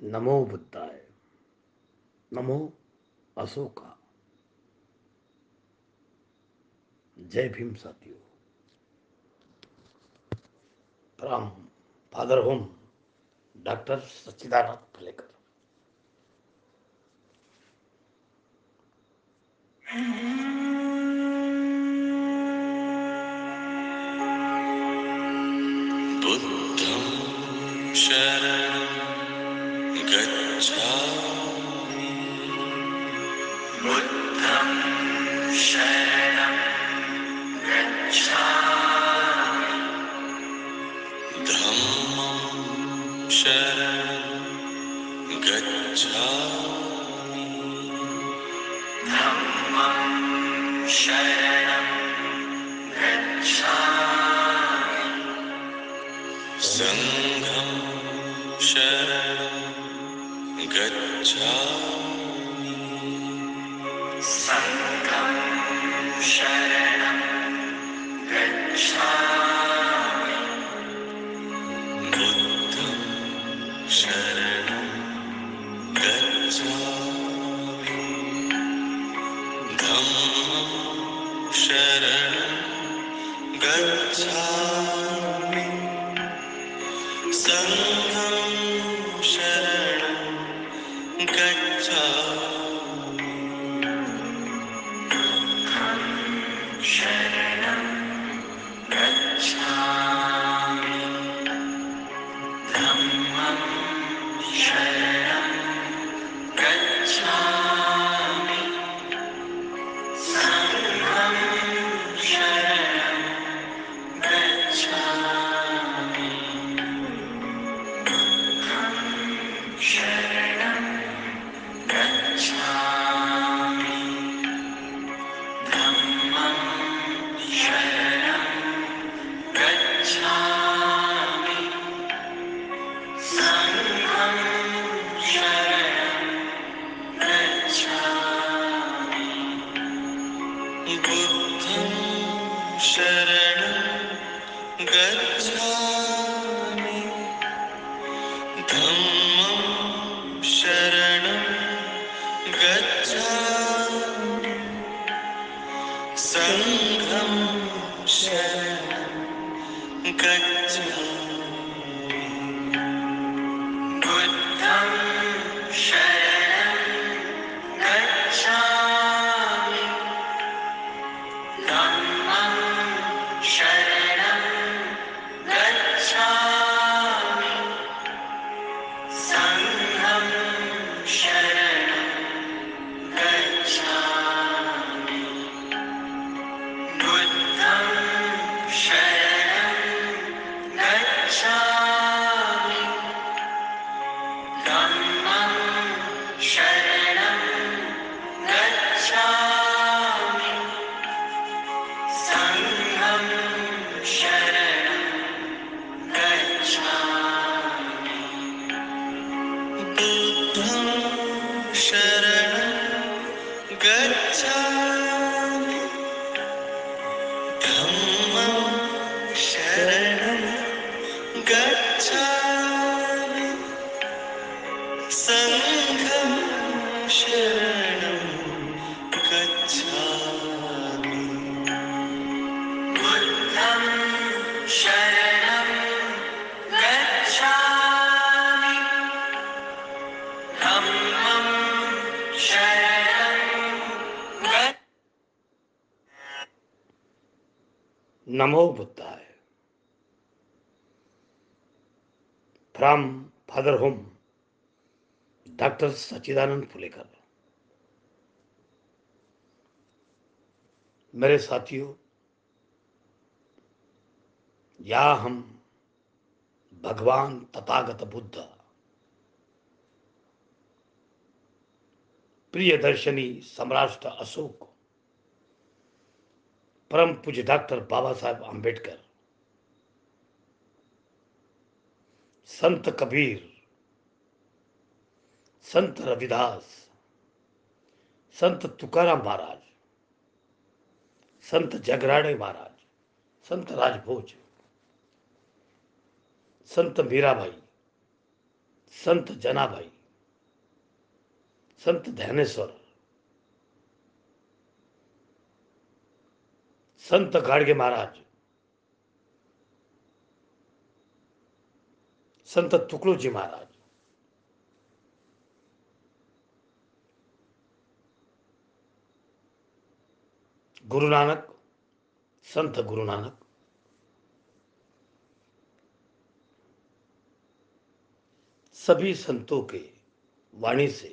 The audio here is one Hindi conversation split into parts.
नमो बुद्धाय। नमो अशोका। जय भीम साथियों। फ्रॉम फादर होम डॉक्टर सच्चिदानंद फुलेकर। बुद्धं शरणं गच्छामि। बुद्धं शरणं गच्छामि। धम्मं शरणं गच्छामि। धम्मं शरणं गच्छामि। संघं शरणं गच्छामि। संघं शरणं गच्छामि। बुद्धं शरणं गच्छामि। धम्मं शरणं गच्छामि। संघं शरणं गच्छामि। शरणं गच्छामि। धम्मं शरणं गच्छामि। संघं शरणं गच्छामि। शरणं गच्छामि। धम्मं शरणं गच्छामि। संघं शरणं गच्छामि। बुद्धं शरणं गच्छामि। धम्मं शरणं गच्छामि। संघं शरणं गच्छामि। बुद्धं शरणं गच्छामि। धम्मं शरणं गच्छामि। संघं शरणं गच्छामि। बुद्धं शरणं गच्छामि। धम्मं शरणं गच्छामि। संघं शरणं गच्छामि। बुद्धं शरणं गच्छामि। धम्मं शरणं गच्छामि। संघं शरणं गच्छामि। बुद्धं शरणं गच्छामि। धम्मं शरणं नमो बुद्धाय। फ्रॉम फादर होम डॉक्टर सच्चिदानंद फुलेकर। मेरे साथियों, या हम भगवान तथागत बुद्ध, प्रियदर्शनी सम्राट अशोक, परम पूज्य डॉक्टर बाबा साहेब आम्बेडकर, संत कबीर, संत रविदास, संत तुकाराम महाराज, संत जगराड़े महाराज, संत राजभोज, संत मीराबाई, संत जनाबाई, संत ध्यानेश्वर, संत गाडगे महाराज, संत तुकडोजी महाराज, गुरु नानक, संत गुरु नानक, सभी संतों के वाणी से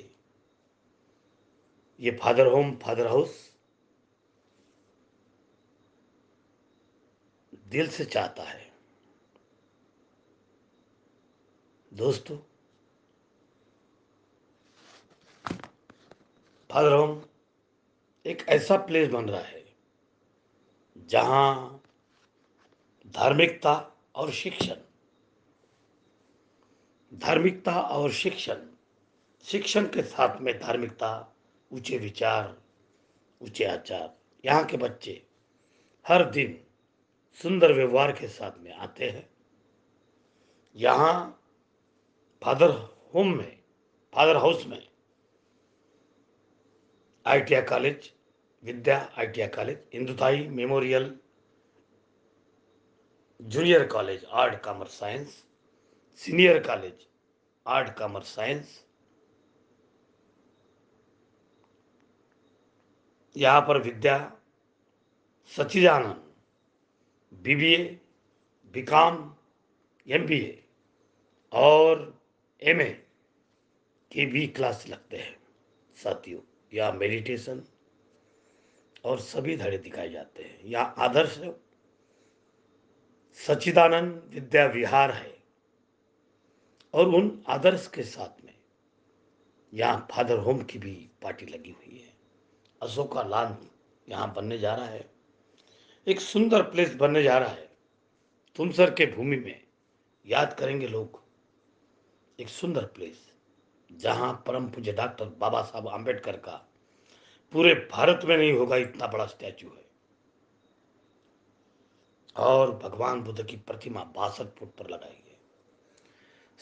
ये फादर होम, फादर हाउस दिल से चाहता है दोस्तों, फादर होम एक ऐसा प्लेस बन रहा है जहां धार्मिकता और शिक्षण, धार्मिकता और शिक्षण, शिक्षण के साथ में धार्मिकता, ऊंचे विचार, ऊंचे आचार, यहाँ के बच्चे हर दिन सुंदर व्यवहार के साथ में आते हैं। यहाँ फादर होम में, फादर हाउस में ITI college, Vidya ITI college, Indutai memorial junior college art commerce science, senior college art commerce science, यहाँ पर विद्या सच्चिदानंद BBA, BCom, MBA और MA की भी क्लास लगते हैं साथियों। यहाँ मेडिटेशन और सभी धड़े दिखाए जाते हैं। यहाँ आदर्श सच्चिदानंद विद्या विहार है और उन आदर्श के साथ में यहाँ फादर होम की भी पार्टी लगी हुई है। अशोका लॉन यहाँ बनने जा रहा है, एक सुंदर प्लेस बनने जा रहा है। तुमसर के भूमि में याद करेंगे लोग एक सुंदर प्लेस जहां परम पूज्य डॉक्टर बाबा साहब आम्बेडकर का पूरे भारत में नहीं होगा इतना बड़ा स्टैचू है। और भगवान बुद्ध की प्रतिमा 62 फुट पर लगाई है।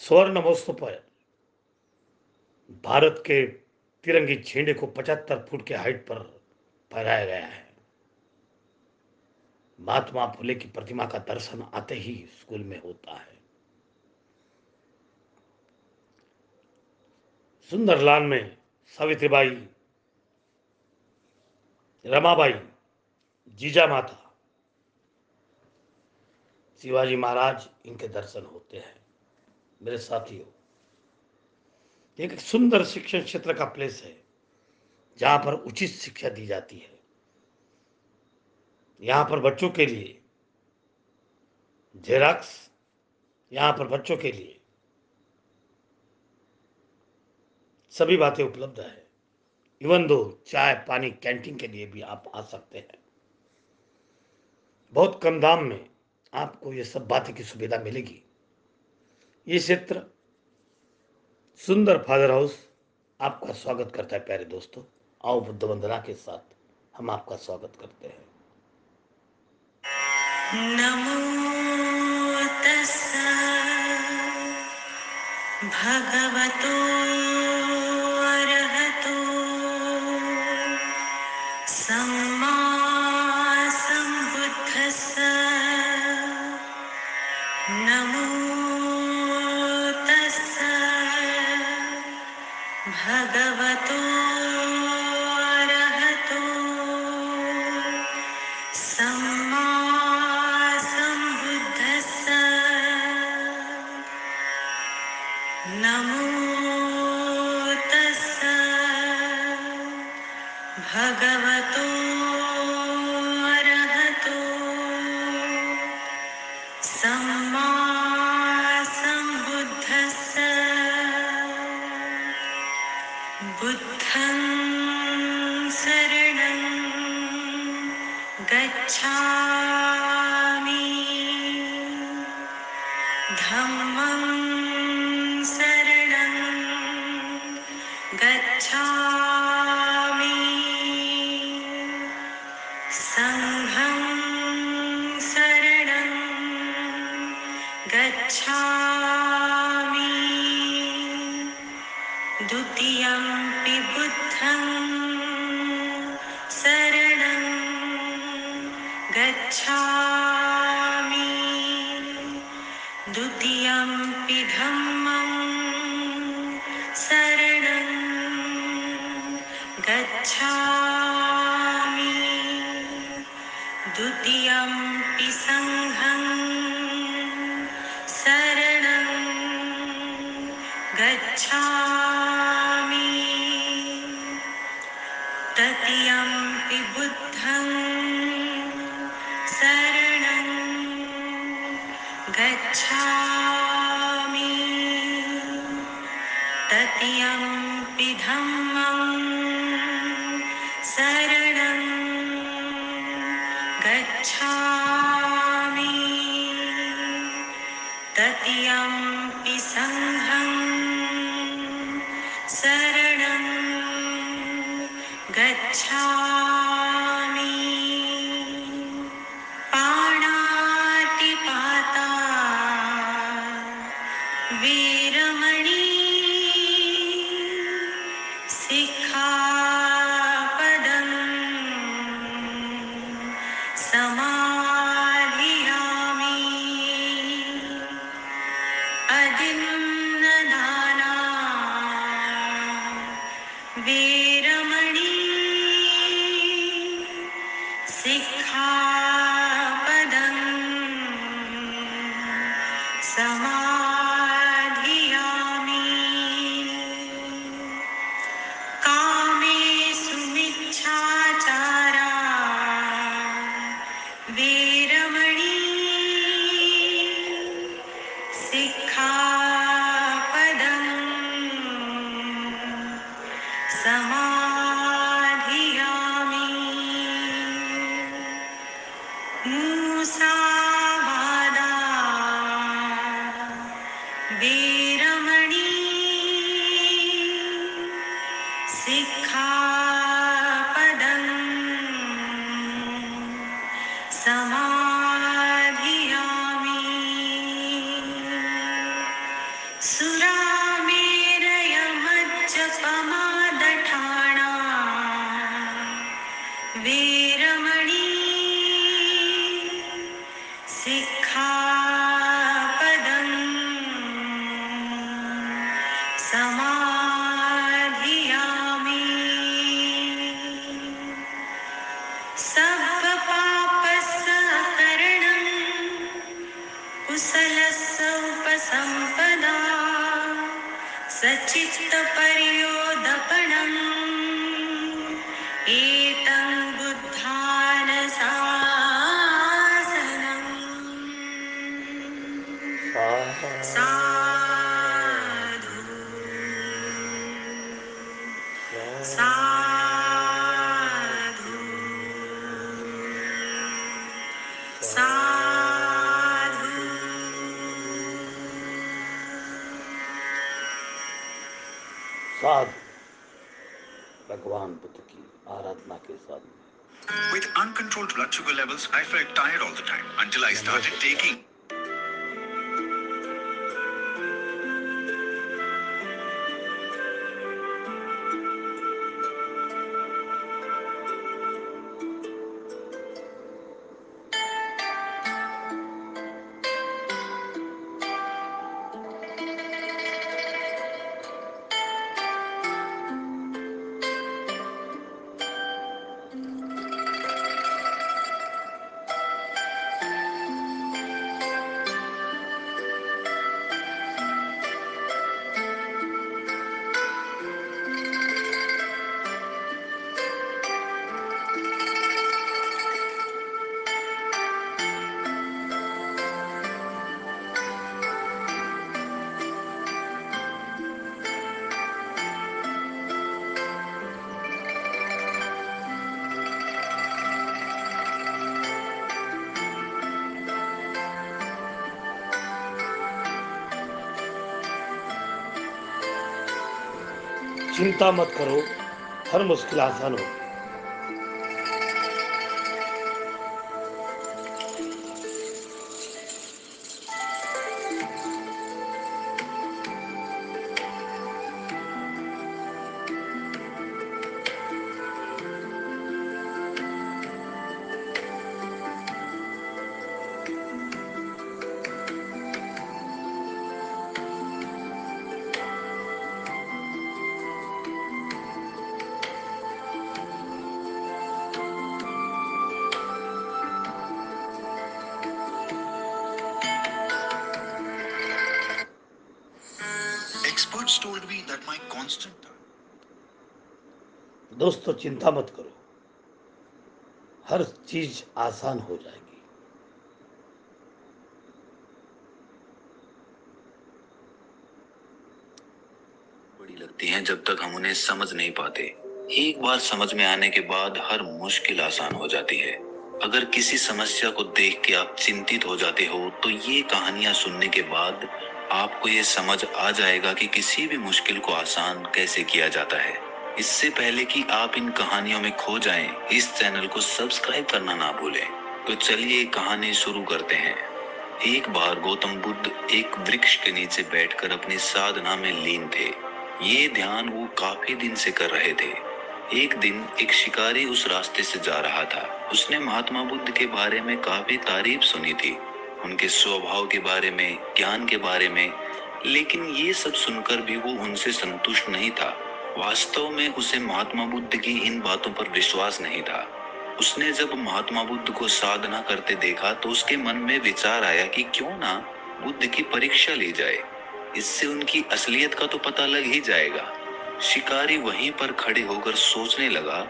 स्वर्ण महोत्सव पर भारत के तिरंगे झंडे को 75 फुट के हाइट पर फहराया गया है। महात्मा फुले की प्रतिमा का दर्शन आते ही स्कूल में होता है। सुंदरलाल में सावित्रीबाई, रमाबाई, जीजा माता, शिवाजी महाराज, इनके दर्शन होते हैं। मेरे साथियों, एक सुंदर शिक्षण क्षेत्र का प्लेस है जहां पर उचित शिक्षा दी जाती है। यहाँ पर बच्चों के लिए जेरॉक्स, यहाँ पर बच्चों के लिए सभी बातें उपलब्ध है। इवन दो चाय पानी कैंटीन के लिए भी आप आ सकते हैं। बहुत कम दाम में आपको ये सब बातें की सुविधा मिलेगी। ये क्षेत्र सुंदर फादर हाउस आपका स्वागत करता है। प्यारे दोस्तों, आओ बुद्ध वंदना के साथ हम आपका स्वागत करते हैं। नमो तस्सा भगवतो अरहतो सम्मा सम्बुद्धस्सा। नमो तस्सा भगवतो अरहतो सम्मा सम्बुद्धस्सा। नमो तस्सा भगवतो अरहतो सम्मा सम्बुद्धस्सा। बुद्धं शरणं गच्छामि, धम्मं शरणं गच्छामि, संघं शरणं गच्छामि, द्वितीयम्पि बुद्धं शरणं गच्छामि द्वितीयम्पि धम्मं शरणं गच्छामि द्वितीयम्पि संघं शरणं गच्छामि तृतीयम्पि बुद्धं शरणं गच्छामि तृतीयम्पि धम्मं शरणं गच्छामि तृतीयम्पि संघं शरणं गच्छामि पाणातिपाता वीरमणि सिक्खापदं समाधियामि अदिन्नदाना वीरमणि सिक्खापदं समाधियामि कामेषु मिच्छाचारा वीरमणि सिक्खापदं समाधियामि मूसावादा वीरमणि सिक्खापदं समाधियामि सुरामेरयमज्जपमादठाणा वीरमणि सिक्खापदं समाधियामि सब्बपापस्सकरणं कुशलस्य उपसम्पदा सच्चित्तपर्योदपणम् एतं बुद्धानशासनम् साधु साधु साधु साधु भगवान बुद्ध की आराधना के साथ में With uncontrolled blood sugar levels, I felt tired all the time until I started taking. चिंता मत करो, हर मुश्किल आसान होगी। Experts told me that my constant दोस्तों चिंता मत करो, हर चीज आसान हो जाएगी। बड़ी लगती हैं जब तक हम उन्हें समझ नहीं पाते। एक बार समझ में आने के बाद हर मुश्किल आसान हो जाती है। अगर किसी समस्या को देख के आप चिंतित हो जाते हो तो ये कहानियां सुनने के बाद आपको ये समझ आ जाएगा कि किसी भी मुश्किल को आसान कैसे किया जाता है। इससे पहले कि आप इन कहानियों में खो जाएं, इस चैनल को सब्सक्राइब करना ना भूलें। तो चलिए कहानी शुरू करते हैं। एक बार गौतम बुद्ध एक वृक्ष के नीचे बैठकर अपनी साधना में लीन थे। ये ध्यान वो काफी दिन से कर रहे थे। एक दिन एक शिकारी उस रास्ते से जा रहा था। उसने महात्मा बुद्ध के बारे में काफी तारीफ सुनी थी, उनके स्वभाव के बारे में, ज्ञान के बारे में, लेकिन ये सब सुनकर भी वो उनसे संतुष्ट नहीं था। वास्तव में उसे महात्मा बुद्ध की इन बातों पर विश्वास नहीं था। उसने जब महात्मा बुद्ध को साधना करते देखा तो उसके मन में विचार आया कि क्यों ना बुद्ध की परीक्षा ली जाए, इससे उनकी असलियत का तो पता लग ही जाएगा। शिकारी वहीं पर खड़े होकर सोचने लगा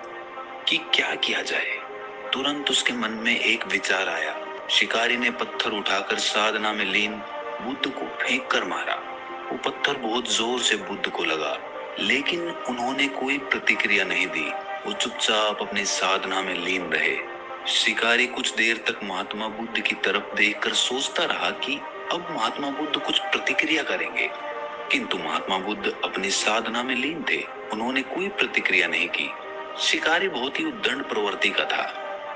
कि क्या किया जाए। तुरंत उसके मन में एक विचार आया। शिकारी ने पत्थर उठाकर साधना में लीन बुद्ध को फेंक कर मारा। वो पत्थर बहुत जोर से बुद्ध को लगा, लेकिन उन्होंने कोई प्रतिक्रिया नहीं दी। वो चुपचाप अपनी साधना में लीन रहे। शिकारी कुछ देर तक महात्मा बुद्ध की तरफ देखकर सोचता रहा कि अब महात्मा बुद्ध कुछ प्रतिक्रिया करेंगे, किंतु महात्मा बुद्ध अपनी साधना में लीन थे। उन्होंने कोई प्रतिक्रिया नहीं की। शिकारी बहुत ही उद्दंड प्रवृत्ति का था।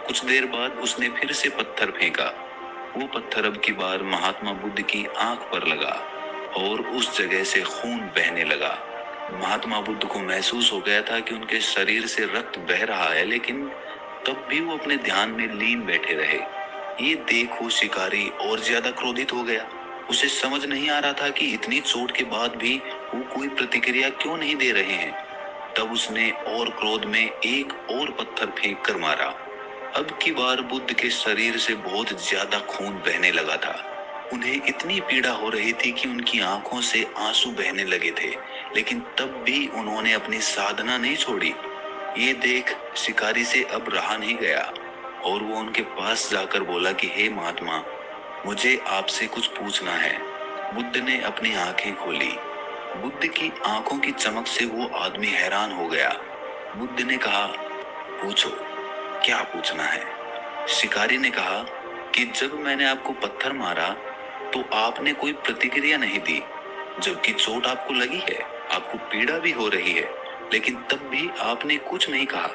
कुछ देर बाद उसने फिर से पत्थर फेंका। वो पत्थर अब की बार महात्मा बुद्ध की आंख पर लगा और उस जगह से खून बहने लगा। महात्मा बुद्ध को महसूस हो गया था कि उनके शरीर से रक्त बह रहा है, लेकिन तब भी वो अपने ध्यान में लीन बैठे रहे। ये देखो शिकारी और ज्यादा क्रोधित हो गया। उसे समझ नहीं आ रहा था कि इतनी चोट के बाद भी वो कोई प्रतिक्रिया क्यों नहीं दे रहे हैं। तब उसने और क्रोध में एक और पत्थर फेंक कर मारा। अब की बार बुद्ध के शरीर से बहुत ज्यादा खून बहने लगा था। उन्हें इतनी पीड़ा हो रही थी कि उनकी आंखों से आंसू बहने लगे थे, लेकिन तब भी उन्होंने अपनी साधना नहीं छोड़ी। ये देख शिकारी से अब रहा नहीं गया और वो उनके पास जाकर बोला कि हे महात्मा, मुझे आपसे कुछ पूछना है। बुद्ध ने अपनी आंखें खोली। बुद्ध की आंखों की चमक से वो आदमी हैरान हो गया। बुद्ध ने कहा, पूछो, क्या पूछना है? शिकारी ने कहा कि जब मैंने आपको पत्थर मारा तो आपने कोई प्रतिक्रिया नहीं दी, जबकि चोट आपको लगी है, आपको पीड़ा भी हो रही है, लेकिन तब भी आपने कुछ नहीं कहा।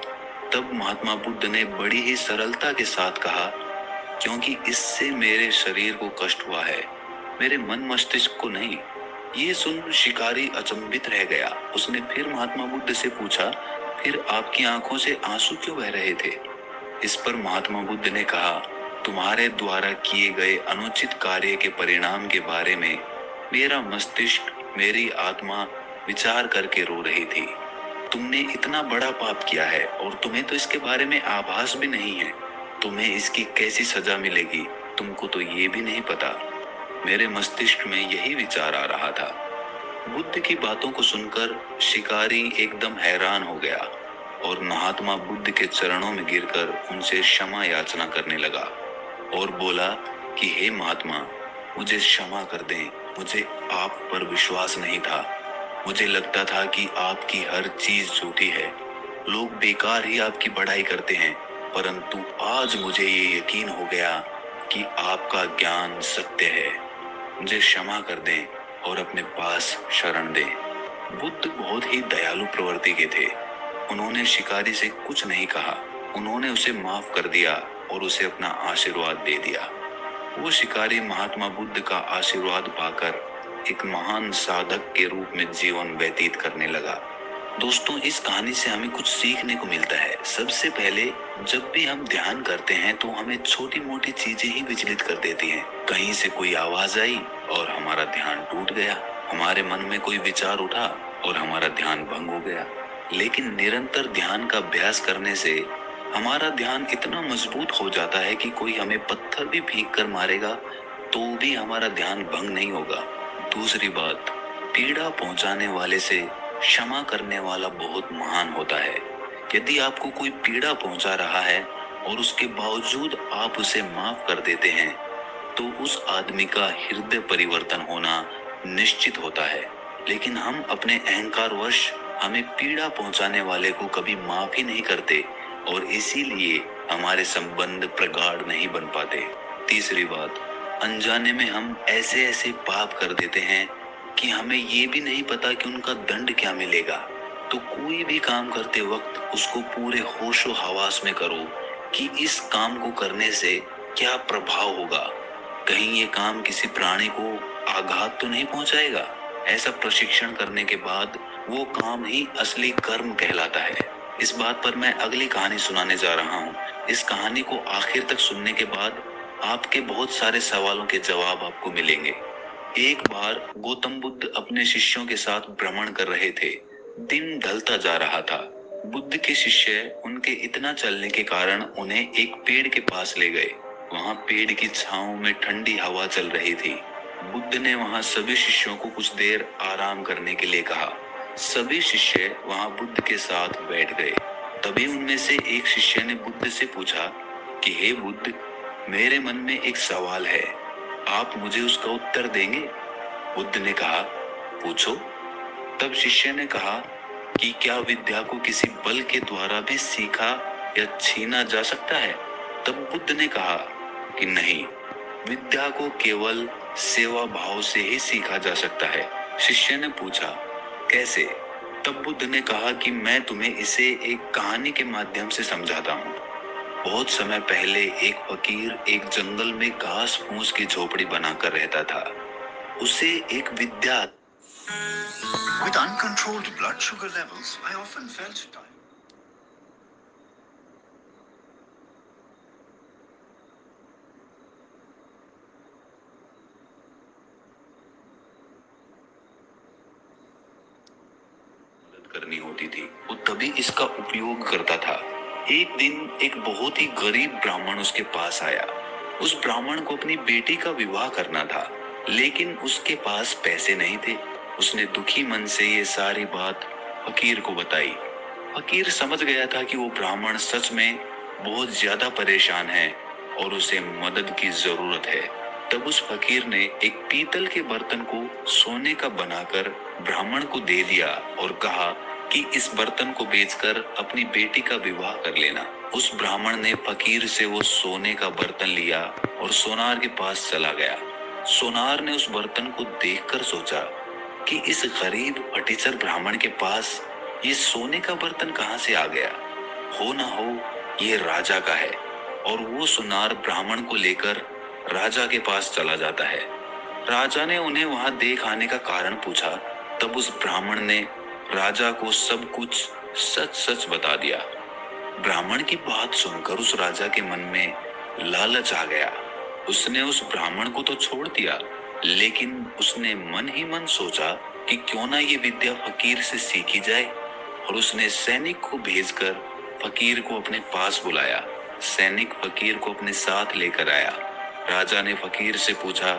तब महात्मा बुद्ध ने बड़ी ही सरलता के साथ कहा, क्योंकि इससे मेरे शरीर को कष्ट हुआ है, मेरे मन मस्तिष्क को नहीं। ये सुन शिकारी अचंभित रह गया। उसने फिर महात्मा बुद्ध से पूछा, फिर आपकी आंखों से आंसू क्यों बह रहे थे? इस पर महात्मा बुद्ध ने कहा, तुम्हारे द्वारा किए गए अनुचित कार्य के परिणाम के बारे में मेरा मस्तिष्क, मेरी आत्मा विचार करके रो रही थी। तुमने इतना बड़ा पाप किया है और तुम्हें तो इसके बारे में आभास भी नहीं है। तुम्हें इसकी कैसी सजा मिलेगी, तुमको तो ये भी नहीं पता। मेरे मस्तिष्क में यही विचार आ रहा था। बुद्ध की बातों को सुनकर शिकारी एकदम हैरान हो गया और महात्मा बुद्ध के चरणों में गिरकर उनसे क्षमा याचना करने लगा और बोला कि हे महात्मा, मुझे क्षमा कर दें। मुझे आप पर विश्वास नहीं था। मुझे लगता था कि आपकी हर चीज झूठी है, लोग बेकार ही आपकी बढ़ाई करते हैं, परंतु आज मुझे ये यकीन हो गया कि आपका ज्ञान सत्य है। मुझे क्षमा कर दें और अपने पास शरण दें। बुद्ध बहुत ही दयालु प्रवृत्ति के थे। उन्होंने शिकारी से कुछ नहीं कहा। उन्होंने उसे माफ कर दिया और उसे अपना आशीर्वाद दे दिया। वो शिकारी महात्मा बुद्ध का आशीर्वाद पाकर एक महान साधक के रूप में जीवन व्यतीत करने लगा। दोस्तों, इस कहानी से हमें कुछ सीखने को मिलता है। सबसे पहले, जब भी हम ध्यान करते हैं तो हमें छोटी मोटी चीजें ही विचलित कर देती हैं। कहीं से कोई आवाज आई और हमारा ध्यान टूट गया। हमारे मन में कोई विचार उठा और हमारा ध्यान भंग हो गया। लेकिन निरंतर ध्यान का अभ्यास करने से हमारा ध्यान इतना मजबूत हो जाता है कि कोई हमें पत्थर भी फेंक कर मारेगा तो भी हमारा ध्यान भंग नहीं होगा। दूसरी बात, पीड़ा पहुंचाने वाले से क्षमा करने वाला बहुत महान होता है। यदि आपको कोई पीड़ा पहुंचा रहा है और उसके बावजूद आप उसे माफ कर देते हैं, तो उस आदमी का हृदय परिवर्तन होना निश्चित होता है। लेकिन हम अपने अहंकारवश हमें पीड़ा पहुंचाने वाले को कभी माफ ही नहीं करते और इसीलिए हमारे संबंध प्रगाढ़ नहीं बन पाते। तीसरी बात, अनजाने में हम ऐसे ऐसे पाप कर देते हैं कि हमें ये भी नहीं पता कि उनका दंड क्या मिलेगा। तो कोई भी काम करते वक्त उसको पूरे होशो हवास में करो कि इस काम को करने से क्या प्रभाव होगा। कहीं ये काम किसी प्राणी को आघात तो नहीं पहुंचाएगा। ऐसा प्रशिक्षण करने के बाद वो काम ही असली कर्म कहलाता है। इस बात पर मैं अगली कहानी सुनाने जा रहा हूँ। इस कहानी को आखिर तक सुनने के बाद आपके बहुत सारे सवालों के जवाब आपको मिलेंगे। एक बार गौतम बुद्ध अपने शिष्यों के साथ भ्रमण कर रहे थे। दिन ढलता जा रहा था। बुद्ध के शिष्य उनके इतना चलने के कारण उन्हें एक पेड़ के पास ले गए। वहां पेड़ की छांव में ठंडी हवा चल रही थी। बुद्ध ने वहां सभी शिष्यों को कुछ देर आराम करने के लिए कहा। सभी शिष्य वहां बुद्ध के साथ बैठ गए। तभी उनमें से एक शिष्य ने बुद्ध से पूछा कि हे बुद्ध, मेरे मन में एक सवाल है, आप मुझे उसका उत्तर देंगे? बुद्ध ने कहा, पूछो। तब शिष्य ने कहा कि क्या विद्या को किसी बल के द्वारा भी सीखा या छीना जा सकता है? तब बुद्ध ने कहा कि नहीं, विद्या को केवल सेवा भाव से ही सीखा जा सकता है। शिष्य ने पूछा, कैसे? तब बुद्ध ने कहा कि मैं तुम्हें इसे एक कहानी के माध्यम से समझाता हूँ। बहुत समय पहले एक फकीर एक जंगल में घास फूस की झोपड़ी बनाकर रहता था। उसे एक विद्या। With uncontrolled blood sugar levels, I often felt tired. करनी होती थी। वो तभी इसका उपयोग करता था। एक दिन एक बहुत ही गरीब ब्राह्मण उसके पास आया। उस ब्राह्मण को अपनी बेटी का विवाह करना था, लेकिन उसके पास पैसे नहीं थे। उसने दुखी मन से ये सारी बात फकीर को बताई। फकीर समझ गया था कि वो ब्राह्मण सच में बहुत ज्यादा परेशान है और उसे मदद की जरूरत है। तब उस फकीर ने एक पीतल के बर्तन को सोने का बनाकर ब्राह्मण को दे दिया और कहा कि इस बर्तन को बेचकर अपनी बेटी का विवाह कर लेना। उस ब्राह्मण ने फकीर से वो सोने का बर्तन लिया और सोनार के पास चला गया। सोनार ने उस बर्तन को देखकर सोचा कि इस गरीब फटीचर ब्राह्मण के पास ये सोने का बर्तन कहाँ से आ गया? हो ना हो ये राजा का है। और वो सोनार ब्राह्मण को लेकर राजा के पास चला जाता है। राजा ने उन्हें वहां देख आने का कारण पूछा। तब उस ब्राह्मण ने राजा को सब कुछ सच सच बता दिया। ब्राह्मण की बात सुनकर उस राजा के मन में लालच आ गया। उसने उस ब्राह्मण को तो छोड़ दिया, लेकिन उसने मन ही मन सोचा कि क्यों ना ये विद्या फकीर से सीखी जाए। और उसने सैनिक को भेजकर फकीर को अपने पास बुलाया। सैनिक फकीर को अपने साथ लेकर आया। राजा ने फकीर से पूछा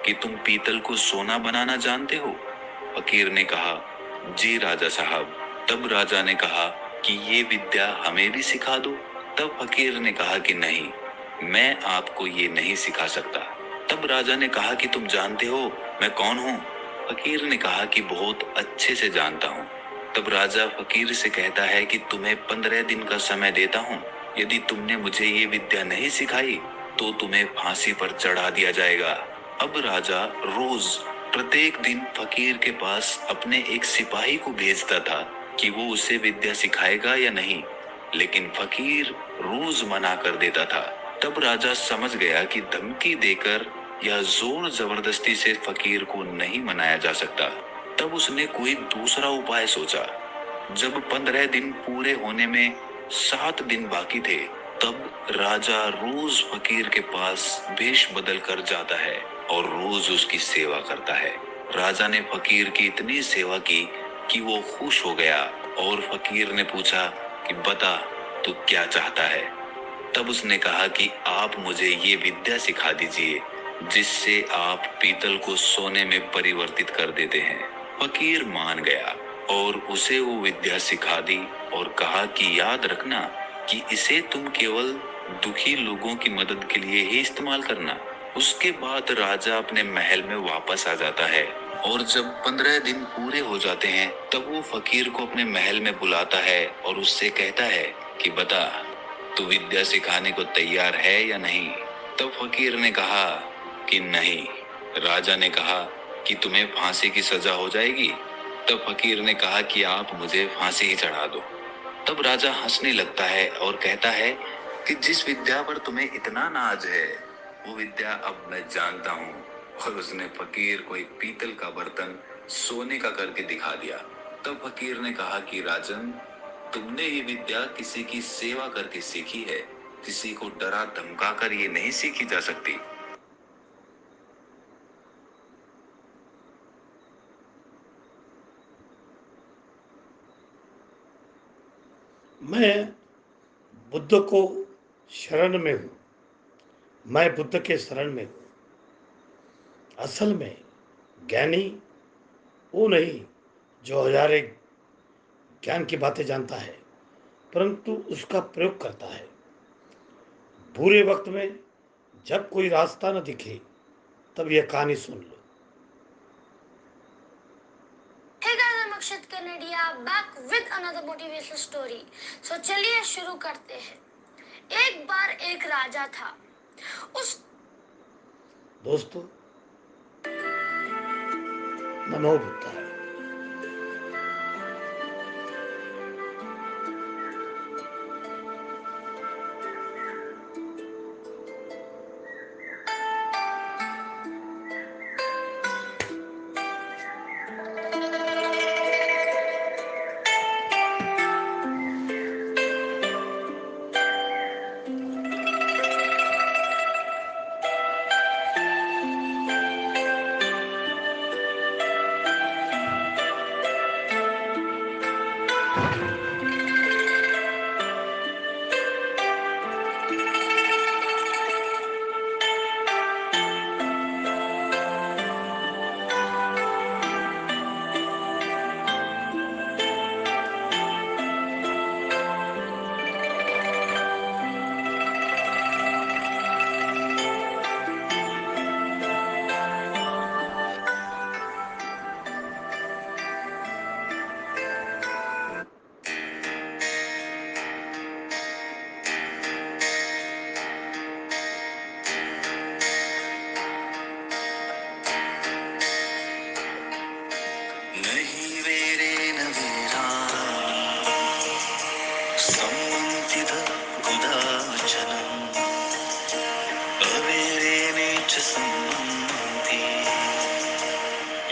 कि तुम पीतल को सोना बनाना जानते हो? फकीर ने कहा, जी राजा साहब। तब राजा ने कहा कि ये विद्या हमें भी सिखा दो। तब फकीर ने कहा कि नहीं, मैं आपको ये नहीं सिखा सकता। तब राजा ने कहा कि तुम जानते हो मैं कौन हूँ? फकीर ने कहा कि बहुत अच्छे से जानता हूँ। तब राजा फकीर से कहता है कि तुम्हें 15 दिन का समय देता हूँ। यदि तुमने मुझे ये विद्या नहीं सिखाई तो तुम्हें फांसी पर चढ़ा दिया जाएगा। अब राजा रोज प्रत्येक दिन फकीर के पास अपने एक सिपाही को भेजता था कि वो उसे विद्या सिखाएगा या नहीं, लेकिन फकीर रोज मना कर देता था। तब राजा समझ गया कि धमकी देकर या जोर जबरदस्ती से फकीर को नहीं मनाया जा सकता। तब उसने कोई दूसरा उपाय सोचा। जब 15 दिन पूरे होने में 7 दिन बाकी थे, तब राजा रोज फकीर के पास वेश बदल कर जाता है और रोज उसकी सेवा करता है। राजा ने फकीर की इतनी सेवा की कि वो खुश हो गया और फकीर ने पूछा कि बता तू क्या चाहता है? तब उसने कहा कि आप मुझे ये विद्या सिखा दीजिए जिससे आप पीतल को सोने में परिवर्तित कर देते हैं। फकीर मान गया और उसे वो विद्या सिखा दी और कहा कि याद रखना कि इसे तुम केवल दुखी लोगों की मदद के लिए ही इस्तेमाल करना। उसके बाद राजा अपने महल में वापस आ जाता है और जब 15 दिन पूरे हो जाते हैं तब वो फकीर को अपने महल में बुलाता है और उससे कहता है कि बता, तू विद्या सिखाने को तैयार है या नहीं। तब फकीर ने कहा कि नहीं। राजा ने कहा कि तुम्हें फांसी की सजा हो जाएगी। तब फकीर ने कहा कि आप मुझे फांसी ही चढ़ा दो। तब राजा हंसने लगता है और कहता है कि जिस विद्या पर तुम्हें इतना नाज है वो विद्या अब मैं जानता हूँ। और उसने फकीर को एक पीतल का बर्तन सोने का करके दिखा दिया। तब फकीर ने कहा कि राजन, तुमने ये विद्या किसी की सेवा करके सीखी है, किसी को डरा धमका कर ये नहीं सीखी जा सकती। मैं बुद्ध को शरण में हूँ, मैं बुद्ध के शरण में हूँ। असल में ज्ञानी वो नहीं जो हजारे ज्ञान की बातें जानता है, परंतु उसका प्रयोग करता है। बुरे वक्त में जब कोई रास्ता न दिखे तब यह कहानी सुन लो। Hey guys, I'm Akshat Kanadia back with another motivational story. So चलिए शुरू करते हैं। एक बार एक राजा था। उस दोस्तों, नमो बुद्धाय। नहीं वेरे न वीरा सम्मन्तिद गुदाचनम् अवेरेणे च सम्मन्ति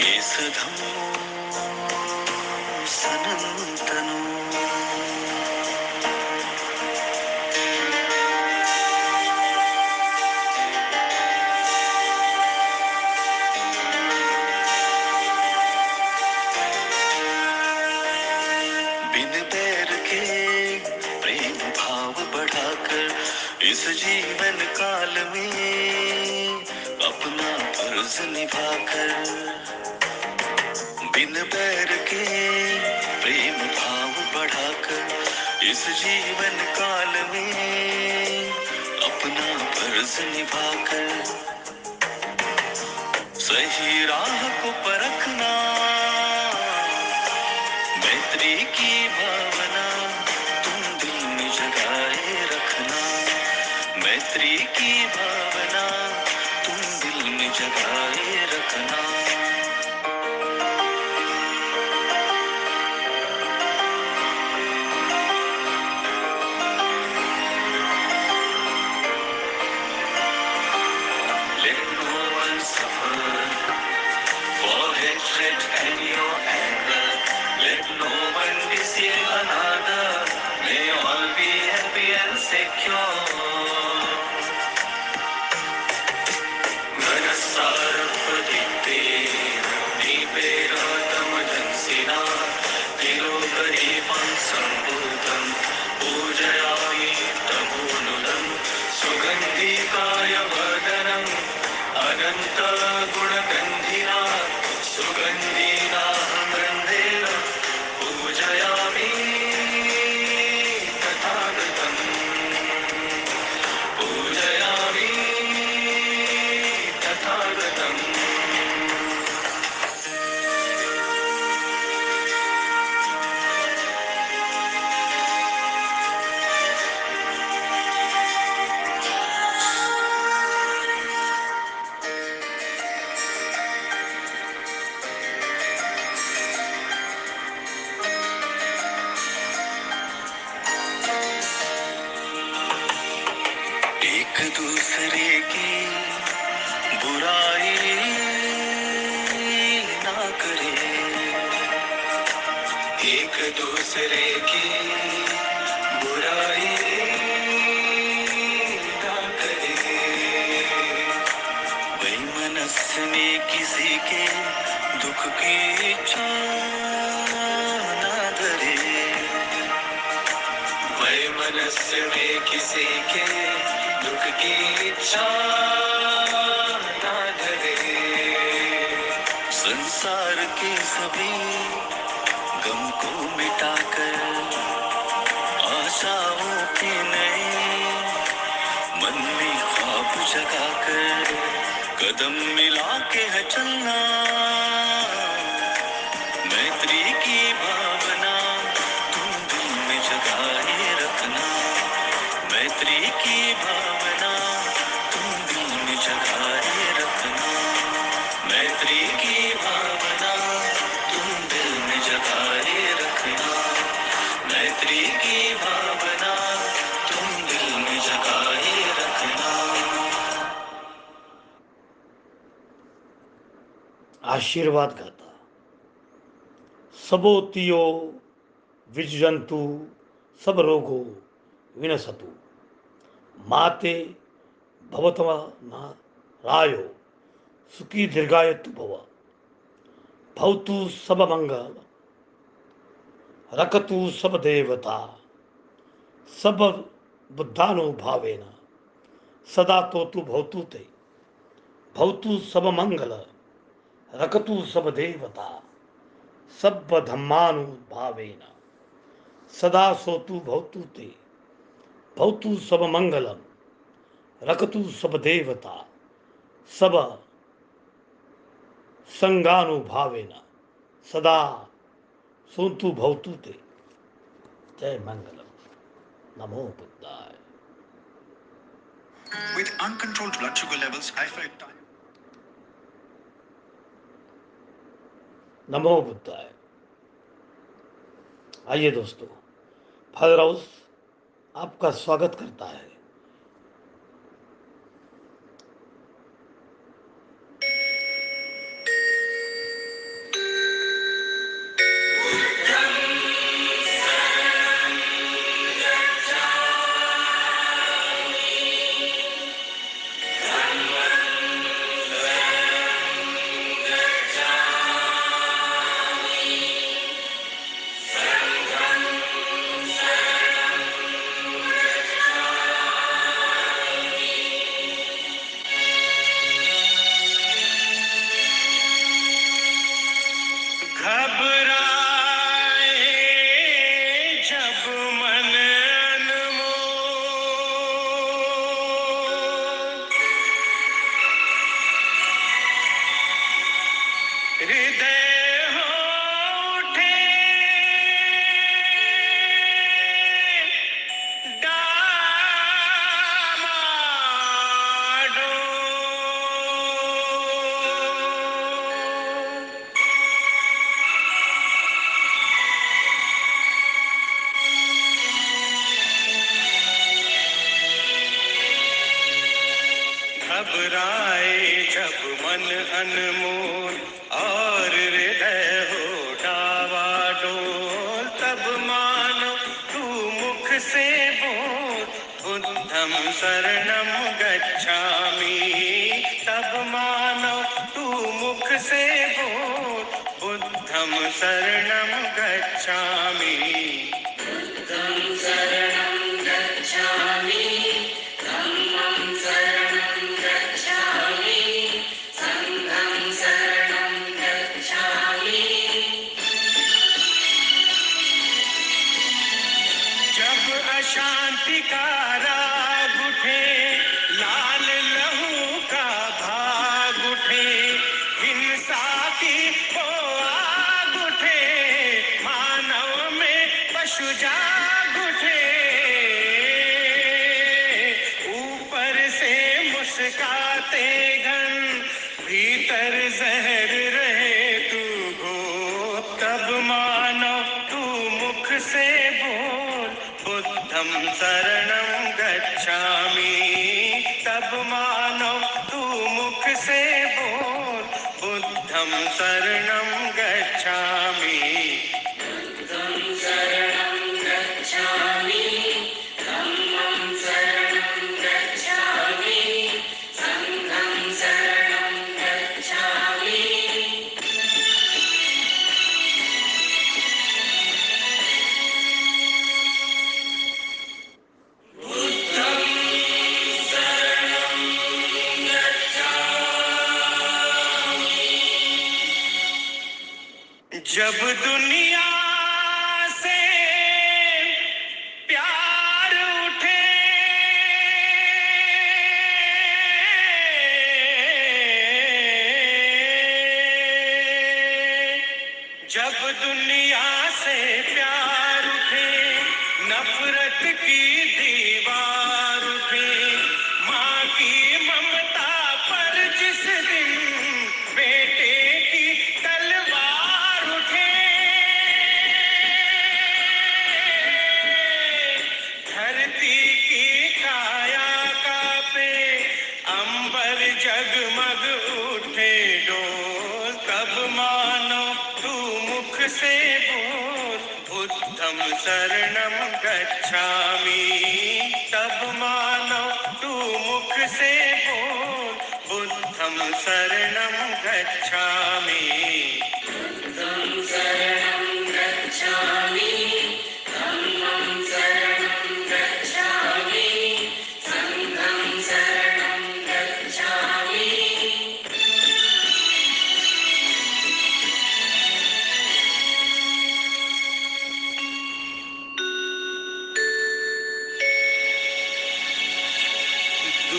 एष धम्मो सनातनो। बिन बैर के प्रेम भाव बढ़ाकर इस जीवन काल में अपना फर्ज निभाकर, बिन बैर के प्रेम भाव बढ़ाकर इस जीवन काल में अपना फर्ज निभाकर सही राह को परखना, मैत्री की भावना तुम दिल में जगाए रखना, मैत्री की भावना तुम दिल में जगाए रखना। Let no one suffer for hatred and your anger. Let no one deceive another. May all be happy and secure. Manasarapaditte की बुराई ना करे, एक दूसरे की बुराई ना करे, वैमनस्य में किसी के दुख की इच्छा ना धरे, वैमनस्य में किसी के दुख की इच्छा ना धरे, संसार के सभी गम को मिटाकर आशाओं के नए मन में ख्वाब जगाकर कदम मिला के है चलना, मैत्री की भावना तुम दिल में जगाए रखना, मैत्री की भावना तुम दिल में जगाए रखना, मैत्री की भावना तुम दिल में जगाए रखना, मैत्री की भावना तुम दिल में जगाए रखना। आशीर्वाद गाता सबोतियो विजयंतु सब रोगो विनसतु माते भवतवा रायो सुखी दीर्घायतु भवतु सब मंगल रखतु सब देवता सब बुद्धानुभावेन सदा तोतु भवतु सब मंगल रखतु सब देवता सब धम्मानुभावेन सदा सोतु भवतु सब मंगलम रखतु सब देवता सब संगानुभावेन सदा सोतु भवतु ते। जय मंगलम। नमो बुद्धाय। With uncontrolled blood sugar levels, I felt tired. नमो बुद्धाय। आइए दोस्तों, फादर हाउस आपका स्वागत करता है। घबराए जब मन अनमोल और हृदय हो डावाडोल, तब मानो तू मुख से बोल बुद्धम शरणम गच्छामि, तब मानो तू मुख से बोल बुद्धम शरणम गच्छामि, बुद्धम शरणम गच्छामि, धम्मं शरणं गच्छामि, संघं शरणं गच्छामि। जब अशांति का राग उठे, लाल लहू का भाग उठे, हिंसा की वो आग उठे, मानव में पशु जाग उठे, ऊपर से मुस्काते घन, भीतर जहर रहे तू हो, तब मानो तू मुख से बोल बुद्धम शरणं गच्छामि, तब मानो शरणं गच्छामि जब दुनिया से प्यार उठे जब दुनिया से प्यार उठे नफरत की दीवार उठे माँ की ममता पर जिस दिन बेटे की तलवार उठे धरती की काया कांपे अंबर जगमग उठे डोल तब मानो तू मुख से बोल बुद्धं शरणं गच्छामि तब मानो तू मुख से बोल बुद्धं शरणं गच्छामि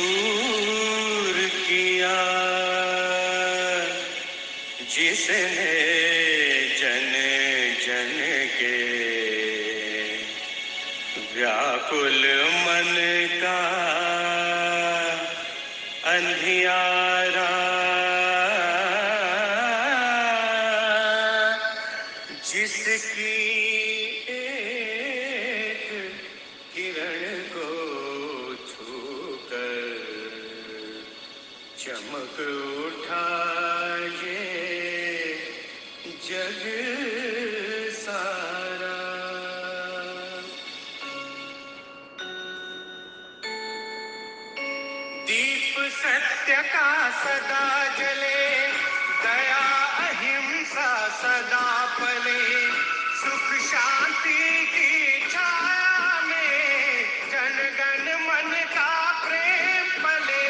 दूर किया जिसने जन जन के व्याकुल मन का अंधियारा जिसकी एक किरण को छूकर चमक उठा ये जग सारा दीप सत्य का सदा जले दया अहिंसा सदा पले सुख शांति की छाया में जन गण मन का प्रेम पले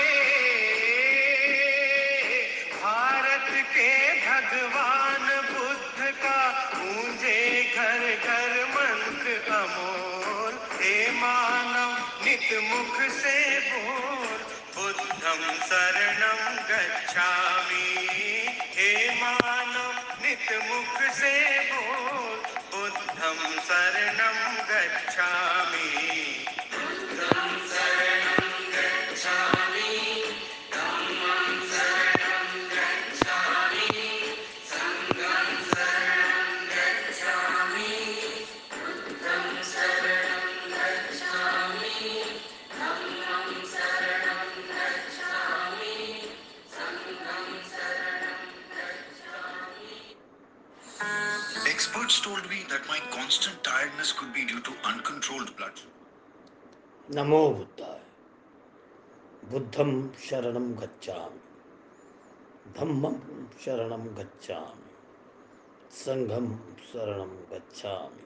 भारत के भगवान बुद्ध का गूंजे घर घर मंत्र अमोल हे मानव नित मुख से बोल बुद्धं शरणं गच्छामि हे मानव नित मुख से बोल बुद्धं शरणं गच्छामि Experts told me that my constant tiredness could be due to uncontrolled blood. नमो बुद्धाय बुद्धं शरणं गच्छामि धम्मं शरणं गच्छामि संघं शरणं गच्छामि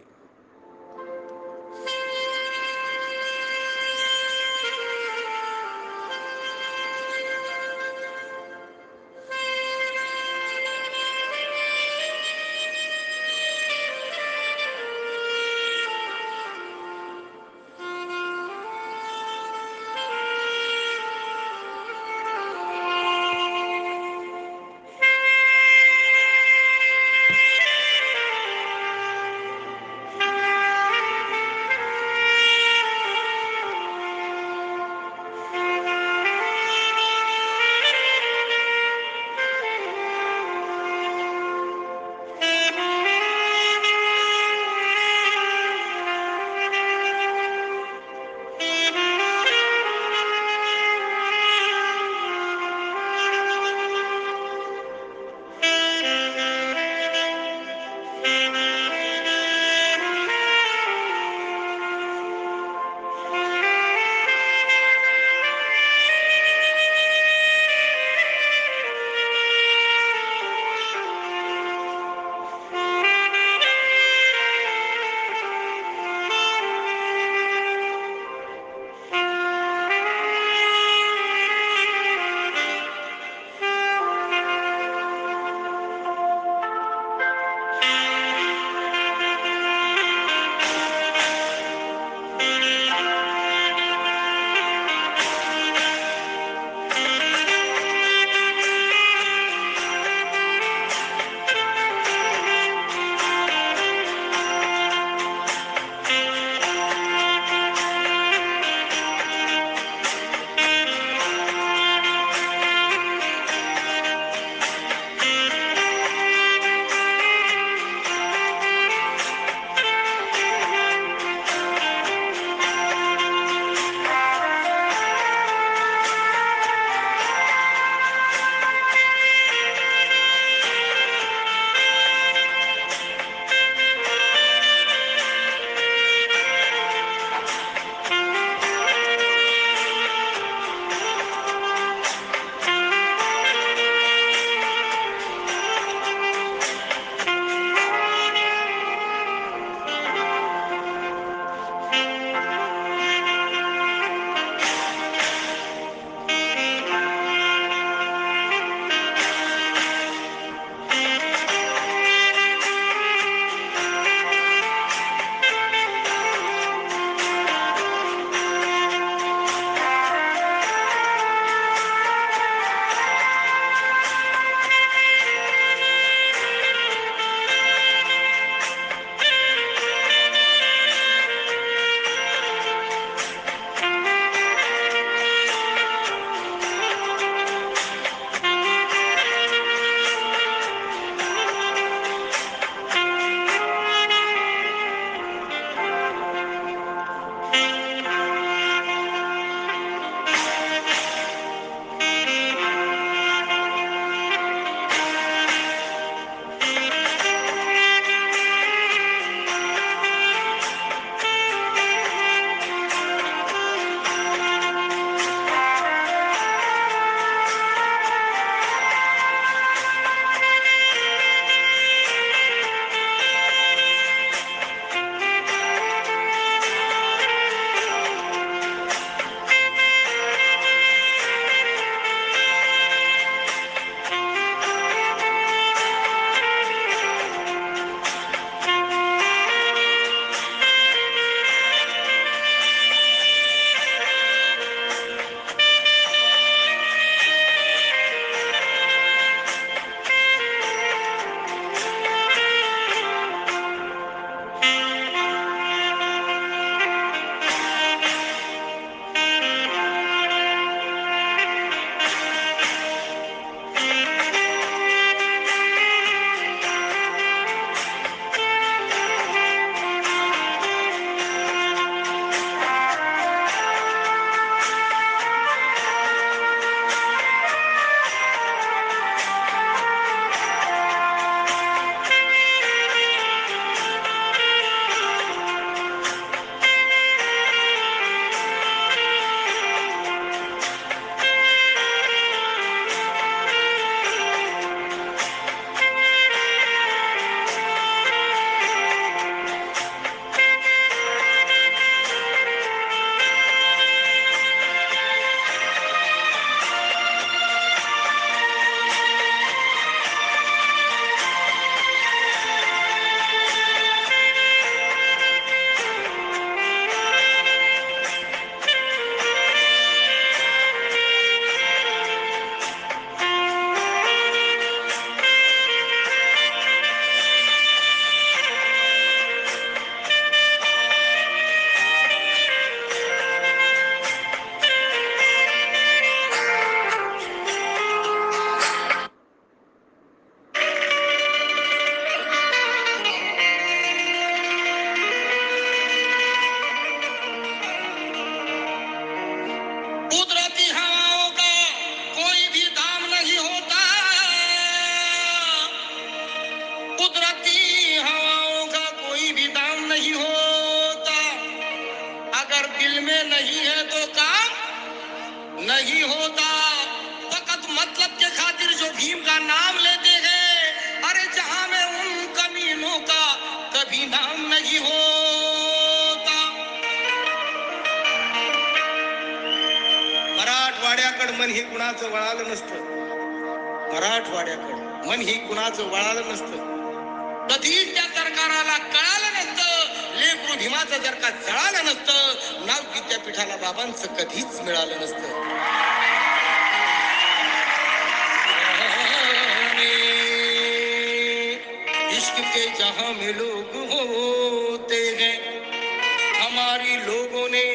होता, फकत मतलब के खातिर जो भीम का नाम लेते हैं, अरे जहां में उन कमीनों का कभी नाम नहीं होता। मराठवाड्याकडं मन हे कुणाचं वळालं नसतं, मराठवाड्याकडं मन हे कुणाचं वळालं नसतं. कधीच त्या सरकाराला कळालं नसतं, लेकरू भीमाचं जर का जळालं नसतं, नाव विद्यापीठाला बाबांचं कधीच मिळालं नसतं. इश्क के जहां में लोग होते हैं, हमारी लोगों ने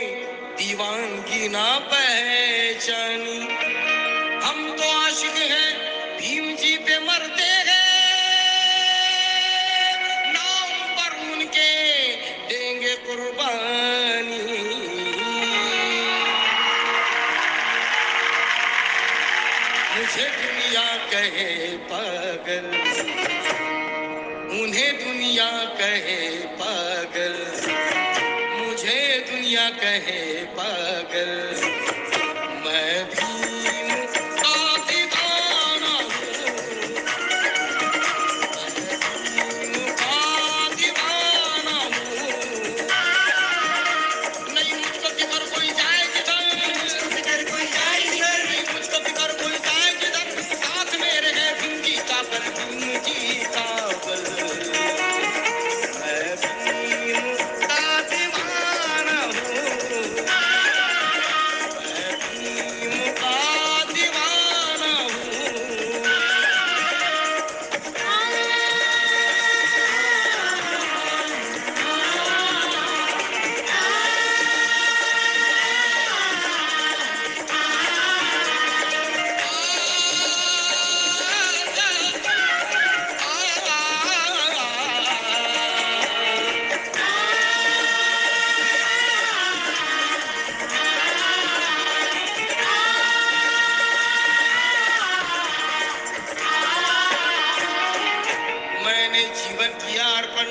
दीवानगी ना पहचानी. हम तो आशिक हैं, भीम जी पे मरते हैं, नाम पर उनके देंगे कुर्बानी. मुझे दुनिया कहे पागल, उन्हें दुनिया कहे पागल, मुझे दुनिया कहे पागल, मैं भीम का दीवाना हूँ, भीम का दीवाना हूँ. नहीं मुझको फिकर कोई जाए किधर, फिकर कोई जाए किधर, नहीं मुझको फिकर कोई जाए किधर, साथ मेरे है भीम जी का बल, भीम जी का बल. मैं भीम का दीवाना हूँ, मैं भीम का दीवाना हूँ. मैंने जीवन किया अर्पण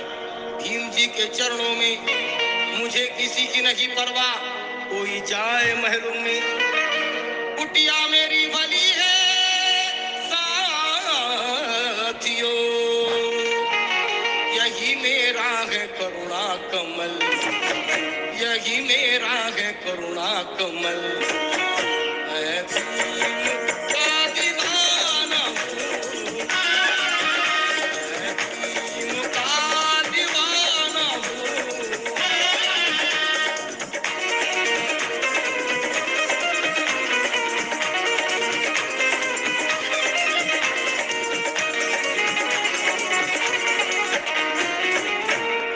भीम जी के चरणों में, मुझे किसी की नहीं परवाह, कोई जाए महलों में. कुटिया मेरी भली है साथियों, यही मेरा है करुणा कमल, यही मेरा है करुणा कमल. मैं भीम का दीवाना हूँ, मैं भीम का दीवाना हूँ.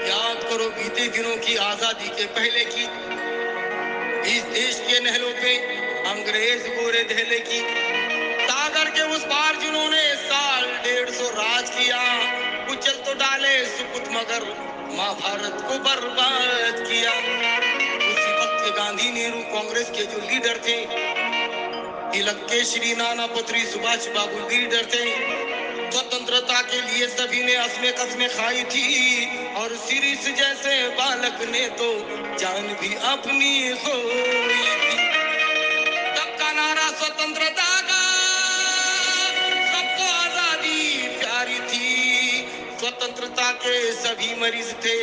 याद करो बीते दिनों की, आजादी के पहले की, इस देश के नहलों पे अंग्रेज गोरे धैले की. सागर के उस पार जिन्होंने 150 राज किया, कुचल तो डाले सुपुत मगर माँ भारत को बर्बाद किया. उसी वक्त गांधी, नेहरू, कांग्रेस के जो लीडर थे, तिलक केसरी, नाना पत्री, सुभाष बाबू लीडर थे. स्वतंत्रता के लिए सभी ने असमें कस्में खाई थी, और सिरिस जैसे बालक ने तो जान भी अपनी खोई थी. तब का नारा स्वतंत्रता का, सबको आजादी प्यारी थी. स्वतंत्रता के सभी मरीज थे,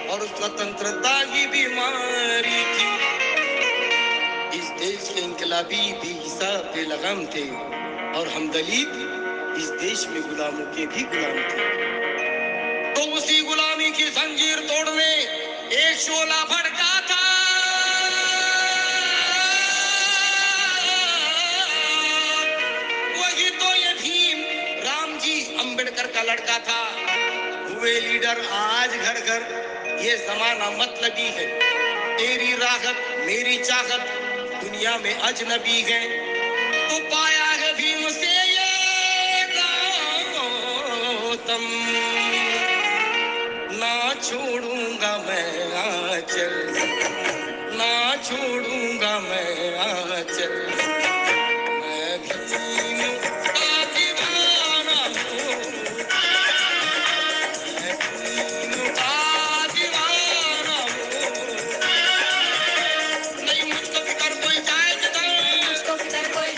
और स्वतंत्रता की बीमारी थी. इस देश के इनकलाबी भी हिसाब बेलगाम थे, और हम दलित इस देश में गुलामों के भी गुलाम थे. तो उसी गुलामी की जंजीर तोड़ने एक शोला भड़का था. वही तो ये भीम राम जी अंबेडकर का लड़का था. हुए लीडर आज घर घर, ये जमाना मतलबी है. तेरी राहत मेरी चाहत दुनिया में अजनबी है. तो पाया है भीम से ये गौतम, ना छोड़ूंगा मैं आंचल, ना छोड़ूंगा मैं आंचल. मैं भीम का दीवाना हूँ, मैं भीम का दीवाना हूँ. नहीं मुझको फिकर कोई जाए किधर, मुझको फिकर कोई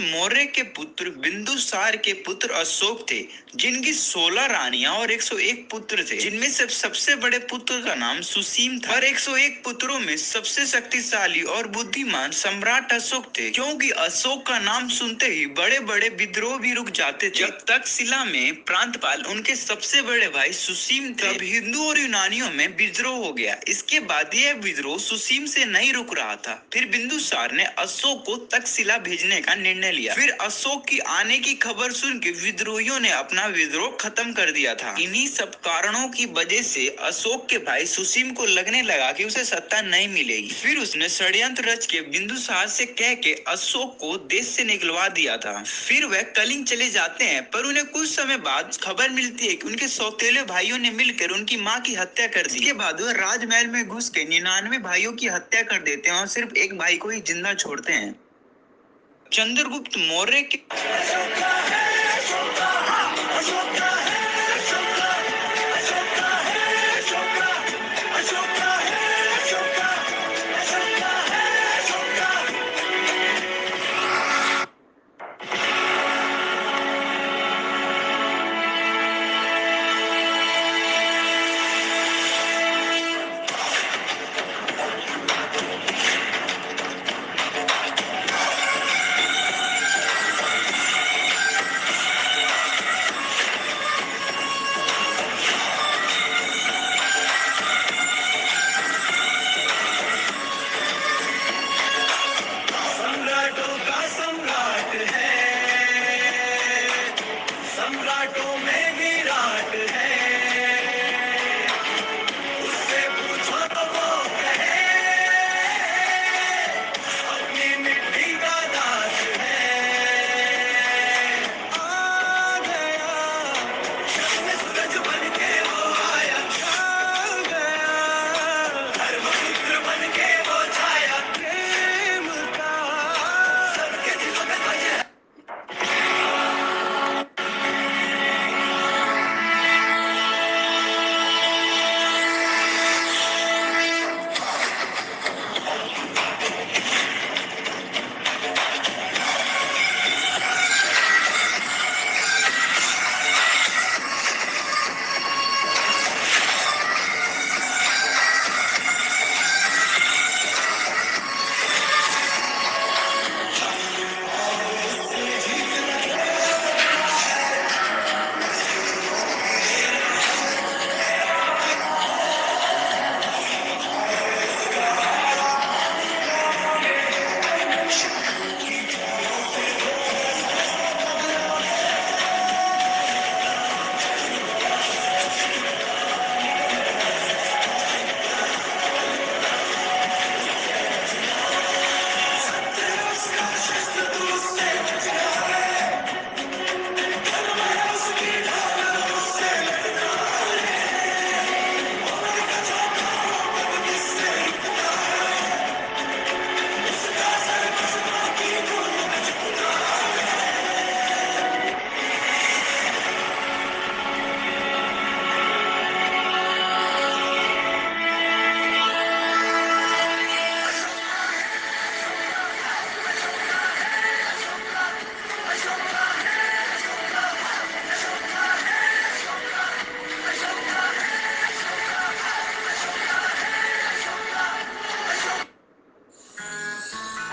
मौर्य के पुत्र बिंदुसार के पुत्र अशोक थे, जिनकी 16 रानियां और 101 पुत्र थे, जिनमें से सबसे बड़े पुत्र का नाम सुसीम था। और 101 पुत्रों में सबसे शक्तिशाली और बुद्धिमान सम्राट अशोक थे, क्योंकि अशोक का नाम सुनते ही बड़े बड़े विद्रोह भी रुक जाते थे। जब तक्षशिला में प्रांतपाल उनके सबसे बड़े भाई सुसीम थे, तब हिंदू और यूनानियों में विद्रोह हो गया। इसके बाद यह विद्रोह सुसीम से नहीं रुक रहा था। फिर बिंदुसार ने अशोक को तक्षशिला भेजने का निर्णय लिया। फिर अशोक की आने की खबर सुन के विद्रोहियों ने अपना विद्रोह खत्म कर दिया था। इन्हीं सब कारणों की वजह से अशोक के भाई सुसीम को लगने लगा कि उसे सत्ता नहीं मिलेगी। फिर उसने षड्यंत्र रच के बिंदुसार से कह के अशोक को देश से निकलवा दिया था। फिर वह कलिंग चले जाते हैं, पर उन्हें कुछ समय बाद खबर मिलती है कि उनके सौतेले भाइयों ने मिलकर उनकी माँ की हत्या कर दी। इसके बाद वह राजमहल में घुस के 99 भाइयों की हत्या कर देते हैं और सिर्फ एक भाई को ही जिंदा छोड़ते हैं। चंद्रगुप्त मौर्य के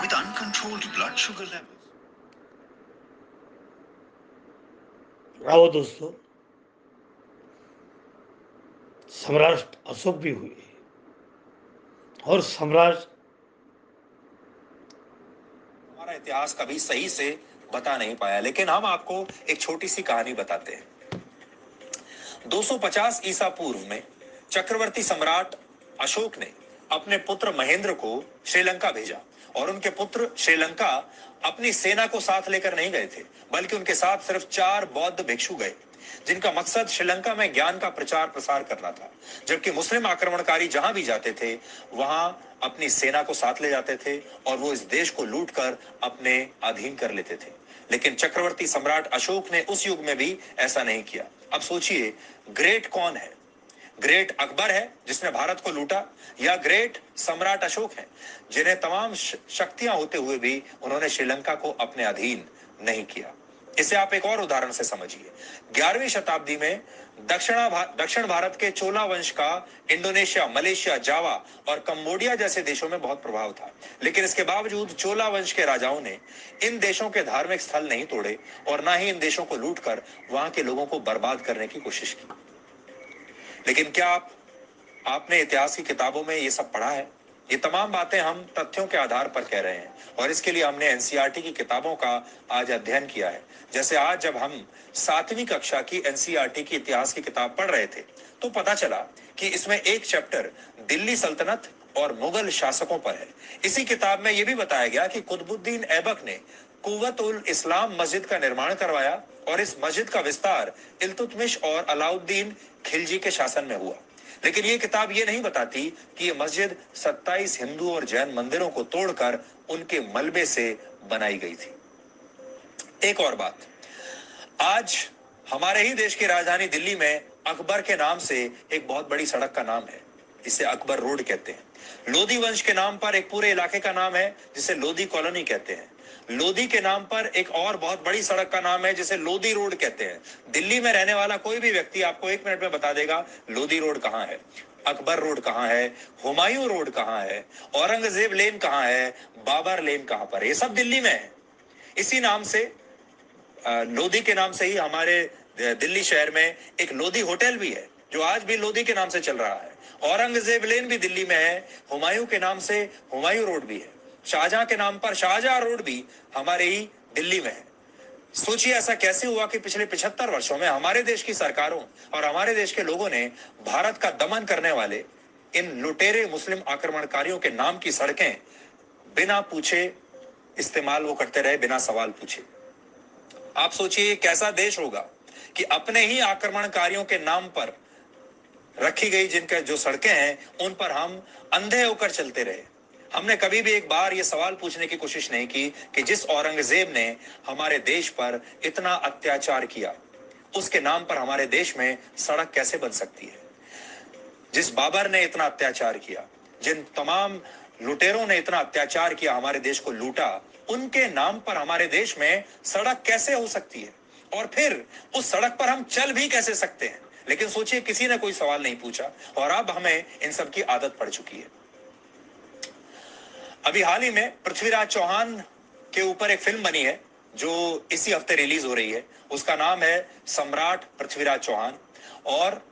with uncontrolled blood sugar levels. आओ दोस्तों, सम्राट अशोक भी हुए और सम्राट हमारा इतिहास कभी सही से बता नहीं पाया, लेकिन हम आपको एक छोटी सी कहानी बताते हैं। 250 ईसा पूर्व में चक्रवर्ती सम्राट अशोक ने अपने पुत्र महेंद्र को श्रीलंका भेजा, और उनके पुत्र श्रीलंका अपनी सेना को साथ लेकर नहीं गए थे, बल्कि उनके साथ सिर्फ 4 बौद्ध भिक्षु गए, जिनका मकसद श्रीलंका में ज्ञान का प्रचार प्रसार करना था। जबकि मुस्लिम आक्रमणकारी जहां भी जाते थे वहां अपनी सेना को साथ ले जाते थे और वो इस देश को लूटकर अपने अधीन कर लेते थे। लेकिन चक्रवर्ती सम्राट अशोक ने उस युग में भी ऐसा नहीं किया। अब सोचिए, ग्रेट कौन है? ग्रेट अकबर है जिसने भारत को लूटा, या ग्रेट सम्राट अशोक है जिन्हें तमाम शक्तियां होते हुए भी उन्होंने श्रीलंका को अपने अधीन नहीं किया। इसे आप एक और उदाहरण से समझिए। 11वीं शताब्दी में दक्षिण भारत के चोला वंश का इंडोनेशिया, मलेशिया, जावा और कंबोडिया जैसे देशों में बहुत प्रभाव था, लेकिन इसके बावजूद चोला वंश के राजाओं ने इन देशों के धार्मिक स्थल नहीं तोड़े और ना ही इन देशों को लूटकर वहां के लोगों को बर्बाद करने की कोशिश की। लेकिन क्या आपने इतिहास की किताबों में ये सब पढ़ा है? ये तमाम बातें हम तथ्यों के आधार पर कह रहे हैं और इसके लिए हमने एनसीईआरटी की किताबों का आज अध्ययन किया है। जैसे आज जब हम 7वीं कक्षा की एनसीईआरटी की इतिहास की किताब पढ़ रहे थे तो पता चला कि इसमें एक चैप्टर दिल्ली सल्तनत और मुगल शासकों पर है। इसी किताब में यह भी बताया गया कि कुतुबुद्दीन ऐबक ने कुव्वत उल इस्लाम मस्जिद का निर्माण करवाया और इस मस्जिद का विस्तार इल्तुतमिश और अलाउद्दीन खिलजी के शासन में हुआ। लेकिन ये किताब ये नहीं बताती कि ये मस्जिद 27 हिंदू और जैन मंदिरों को तोड़कर उनके मलबे से बनाई गई थी। एक और बात, आज हमारे ही देश की राजधानी दिल्ली में अकबर के नाम से एक बहुत बड़ी सड़क का नाम है, इसे अकबर रोड कहते हैं। लोधी वंश के नाम पर एक पूरे इलाके का नाम है जिसे लोधी कॉलोनी कहते हैं। लोधी के नाम पर एक और बहुत बड़ी सड़क का नाम है जिसे लोधी रोड कहते हैं। दिल्ली में रहने वाला कोई भी व्यक्ति आपको 1 मिनट में बता देगा लोधी रोड कहां है, अकबर रोड कहां है, हुमायूं रोड कहां है, औरंगजेब लेन कहां है, बाबर लेन कहां पर, ये सब दिल्ली में है। इसी नाम से लोधी के नाम से ही हमारे दिल्ली शहर में एक लोधी होटल भी है जो आज भी लोधी के नाम से चल रहा है। औरंगजेब लेन भी दिल्ली में है, हुमायूं के नाम से हुमायूं रोड भी है, शाहजहां के नाम पर शाहजहां रोड भी हमारे ही दिल्ली में है। सोचिए ऐसा कैसे हुआ कि पिछले 75 वर्षों में हमारे देश की सरकारों और हमारे देश के लोगों ने भारत का दमन करने वाले इन लुटेरे मुस्लिम आक्रमणकारियों के नाम की सड़कें बिना पूछे इस्तेमाल वो करते रहे, बिना सवाल पूछे। आप सोचिए कैसा देश होगा कि अपने ही आक्रमणकारियों के नाम पर रखी गई जिनके जो सड़कें हैं उन पर हम अंधे होकर चलते रहे। हमने कभी भी एक बार यह सवाल पूछने की कोशिश नहीं की कि जिस औरंगजेब ने हमारे देश पर इतना अत्याचार किया उसके नाम पर हमारे देश में सड़क कैसे बन सकती है। जिस बाबर ने इतना अत्याचार किया, जिन तमाम लुटेरों ने इतना अत्याचार किया, हमारे देश को लूटा, उनके नाम पर हमारे देश में सड़क कैसे हो सकती है और फिर उस सड़क पर हम चल भी कैसे सकते हैं। लेकिन सोचिए किसी ने कोई सवाल नहीं पूछा और अब हमें इन सब की आदत पड़ चुकी है। अभी हाल ही में पृथ्वीराज चौहान के ऊपर एक फिल्म बनी है जो इसी हफ्ते रिलीज हो रही है। उसका नाम है सम्राट पृथ्वीराज चौहान। और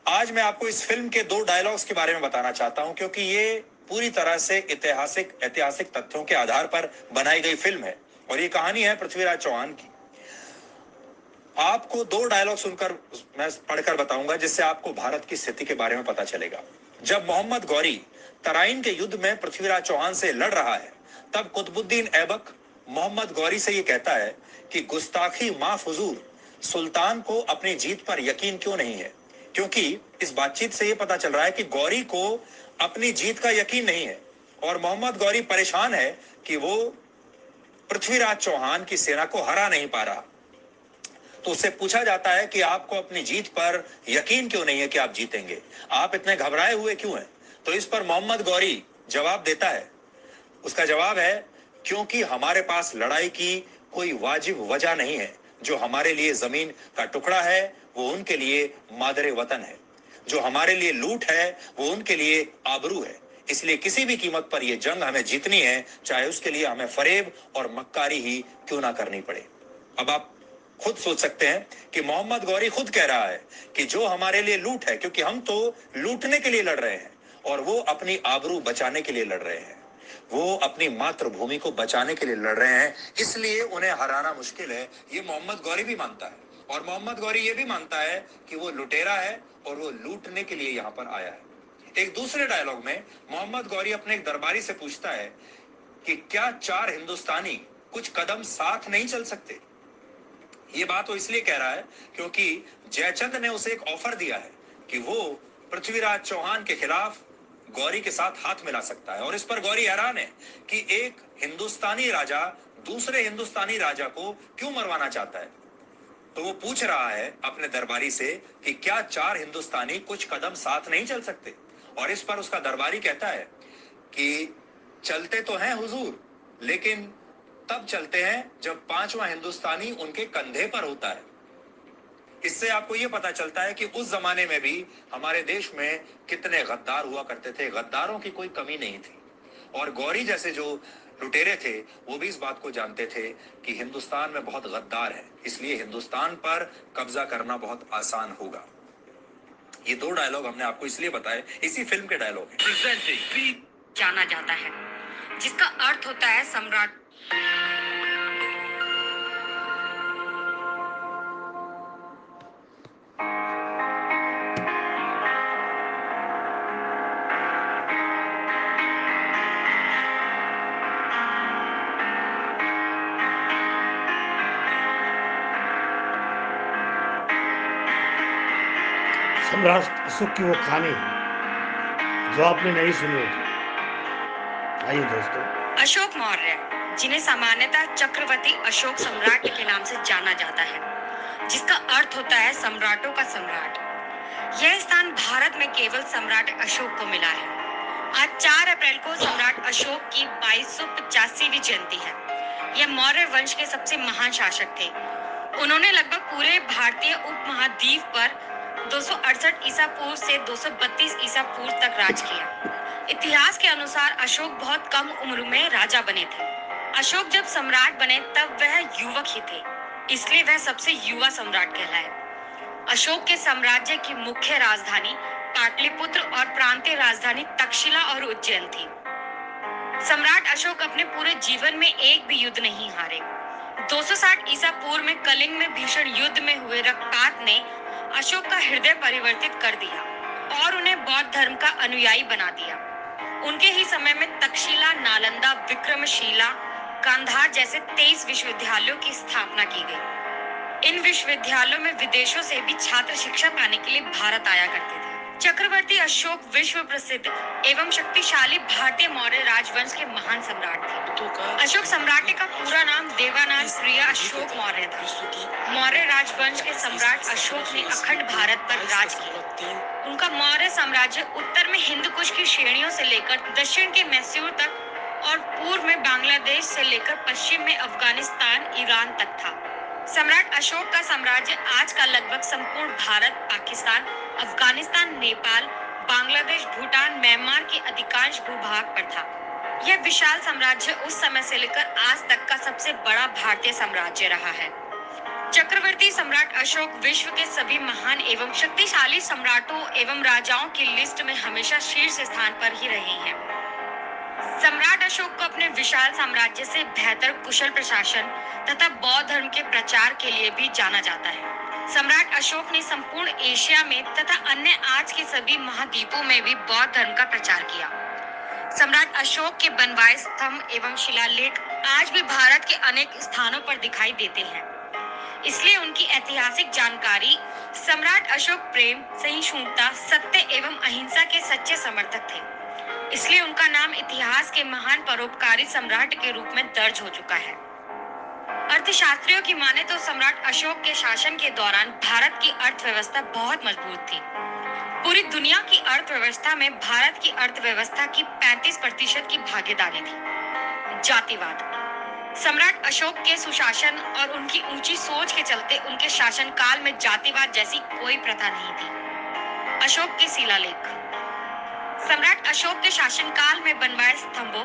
आज मैं आपको इस फिल्म के 2 डायलॉग्स के बारे में बताना चाहता हूं क्योंकि ये पूरी तरह से ऐतिहासिक तथ्यों के आधार पर बनाई गई फिल्म है और ये कहानी है पृथ्वीराज चौहान की। आपको 2 डायलॉग सुनकर मैं पढ़कर बताऊंगा जिससे आपको भारत की स्थिति के बारे में पता चलेगा। जब मोहम्मद गौरी तराइन के युद्ध में पृथ्वीराज चौहान से लड़ रहा है तब कुतुबुद्दीन ऐबक मोहम्मद गौरी से यह कहता है कि गुस्ताखी माफ हुजूर, सुल्तान को अपनी जीत पर यकीन क्यों नहीं है। क्योंकि इस बातचीत से यह पता चल रहा है कि गौरी को अपनी जीत का यकीन नहीं है और मोहम्मद गौरी परेशान है कि वो पृथ्वीराज चौहान की सेना को हरा नहीं पा रहा। तो उससे पूछा जाता है कि आपको अपनी जीत पर यकीन क्यों नहीं है कि आप जीतेंगे, आप इतने घबराए हुए क्यों हैं। तो इस पर मोहम्मद गौरी जवाब देता है। उसका जवाब है क्योंकि हमारे पास लड़ाई की कोई वाजिब वजह नहीं है। जो हमारे लिए जमीन का टुकड़ा है वो उनके लिए मादरे वतन है, जो हमारे लिए लूट है वो उनके लिए आबरू है। इसलिए किसी भी कीमत पर यह जंग हमें जीतनी है, चाहे उसके लिए हमें फरेब और मक्कारी ही क्यों ना करनी पड़े। अब आप खुद सोच सकते हैं कि मोहम्मद गौरी खुद कह रहा है कि जो हमारे लिए लूट है, क्योंकि हम तो लूटने के लिए लड़ रहे हैं और वो अपनी आबरू बचाने के लिए लड़ रहे हैं, वो अपनी मातृभूमि को बचाने के लिए लड़ रहे हैं, इसलिए उन्हें हराना मुश्किल है। ये मोहम्मद गौरी भी मानता है और मोहम्मद गौरी ये भी मानता है कि वो लुटेरा है और वो लूटने के लिए यहां पर आया है। एक दूसरे डायलॉग में मोहम्मद गौरी अपने एक दरबारी से पूछता है कि क्या 4 हिंदुस्तानी कुछ कदम साथ नहीं चल सकते। ये बात वो इसलिए कह रहा है क्योंकि जयचंद ने उसे एक ऑफर दिया है कि वो पृथ्वीराज चौहान के खिलाफ गौरी के साथ हाथ मिला सकता है। और इस पर गौरी हैरान है कि एक हिंदुस्तानी राजा दूसरे हिंदुस्तानी राजा को क्यों मरवाना चाहता है। तो वो पूछ रहा है अपने दरबारी से कि क्या 4 हिंदुस्तानी कुछ कदम साथ नहीं चल सकते। और इस पर उसका दरबारी कहता है कि चलते तो हैं हुजूर, लेकिन तब चलते हैं जब पांचवा हिंदुस्तानी उनके कंधे पर होता है। इससे आपको यह पता चलता है कि उस जमाने में भी हमारे देश में कितने गद्दार हुआ करते थे। गद्दारों की कोई कमी नहीं थी। और गौरी जैसे जो लुटेरे थे वो भी इस बात को जानते थे कि हिंदुस्तान में बहुत गद्दार है, इसलिए हिंदुस्तान पर कब्जा करना बहुत आसान होगा। ये दो डायलॉग हमने आपको इसलिए बताए, इसी फिल्म के डायलॉग हैं। जाना जाता है, जिसका अर्थ होता है सम्राट। सम्राट अशोक की वो कहानी जो आपने नहीं सुनी होगी। आइए दोस्तों। अशोक मौर्य, जिन्हें सामान्यतः चक्रवर्ती अशोक सम्राट के नाम से जाना जाता है, जिसका अर्थ होता है सम्राटों का सम्राट। यह स्थान भारत में केवल सम्राट अशोक को मिला है। आज 4 अप्रैल को सम्राट अशोक की 2285वीं जयंती है। यह मौर्य वंश के सबसे महान शासक थे। उन्होंने लगभग पूरे भारतीय उपमहाद्वीप पर 268 ईसा पूर्व से 232 ईसा पूर्व तक राज किया। इतिहास के अनुसार अशोक बहुत कम उम्र में राजा बने थे। अशोक जब सम्राट बने तब वह युवक ही थे, इसलिए वह सबसे युवा सम्राट कहलाए। अशोक के साम्राज्य की मुख्य राजधानी पाटलिपुत्र और प्रांतीय राजधानी तक्षशिला और उज्जैन थी। सम्राट अशोक अपने पूरे जीवन में एक भी युद्ध नहीं हारे। 260 ईसा पूर्व में कलिंग में भीषण युद्ध में हुए रक्तपात ने अशोक का हृदय परिवर्तित कर दिया और उन्हें बौद्ध धर्म का अनुयायी बना दिया। उनके ही समय में तक्षशिला, नालंदा, विक्रमशिला, गांधार जैसे 23 विश्वविद्यालयों की स्थापना की गई। इन विश्वविद्यालयों में विदेशों से भी छात्र शिक्षा पाने के लिए भारत आया करते थे। चक्रवर्ती अशोक विश्व प्रसिद्ध एवं शक्तिशाली भारतीय मौर्य राजवंश के महान सम्राट थे। अशोक सम्राट का पूरा नाम देवानंद प्रिय अशोक मौर्य था। मौर्य राजवंश के सम्राट अशोक ने अखंड भारत पर राज किया। उनका मौर्य साम्राज्य उत्तर में हिंदू कुश की श्रेणियों से लेकर दक्षिण के मैसूर तक और पूर्व में बांग्लादेश से लेकर पश्चिम में अफगानिस्तान, ईरान तक था। सम्राट अशोक का साम्राज्य आज का लगभग संपूर्ण भारत, पाकिस्तान, अफगानिस्तान, नेपाल, बांग्लादेश, भूटान, म्यांमार के अधिकांश भूभाग पर था। यह विशाल साम्राज्य उस समय से लेकर आज तक का सबसे बड़ा भारतीय साम्राज्य रहा है। चक्रवर्ती सम्राट अशोक विश्व के सभी महान एवं शक्तिशाली सम्राटों एवं राजाओं की लिस्ट में हमेशा शीर्ष स्थान पर ही रहे हैं। सम्राट अशोक को अपने विशाल साम्राज्य से बेहतर कुशल प्रशासन तथा बौद्ध धर्म के प्रचार के लिए भी जाना जाता है। सम्राट अशोक ने संपूर्ण एशिया में तथा अन्य आज के सभी महाद्वीपों में भी बौद्ध धर्म का प्रचार किया। सम्राट अशोक के बनवाए स्तंभ एवं शिलालेख आज भी भारत के अनेक स्थानों पर दिखाई देते हैं। इसलिए उनकी ऐतिहासिक जानकारी। सम्राट अशोक प्रेम, सहिष्णुता, सत्य एवं अहिंसा के सच्चे समर्थक थे। इसलिए उनका नाम इतिहास के महान परोपकारी सम्राट के रूप में दर्ज हो चुका है। अर्थशास्त्रियों की माने तो सम्राट अशोक के शासन के दौरान भारत की अर्थव्यवस्था बहुत मजबूत थी। पूरी दुनिया की अर्थव्यवस्था में भारत की अर्थव्यवस्था की 35% की भागीदारी थी। जातिवाद। सम्राट अशोक के सुशासन और उनकी ऊंची सोच के चलते उनके शासनकाल में जातिवाद जैसी कोई प्रथा नहीं थी। अशोक के शिलालेख। सम्राट अशोक के शासनकाल में बनवाए स्तंभों,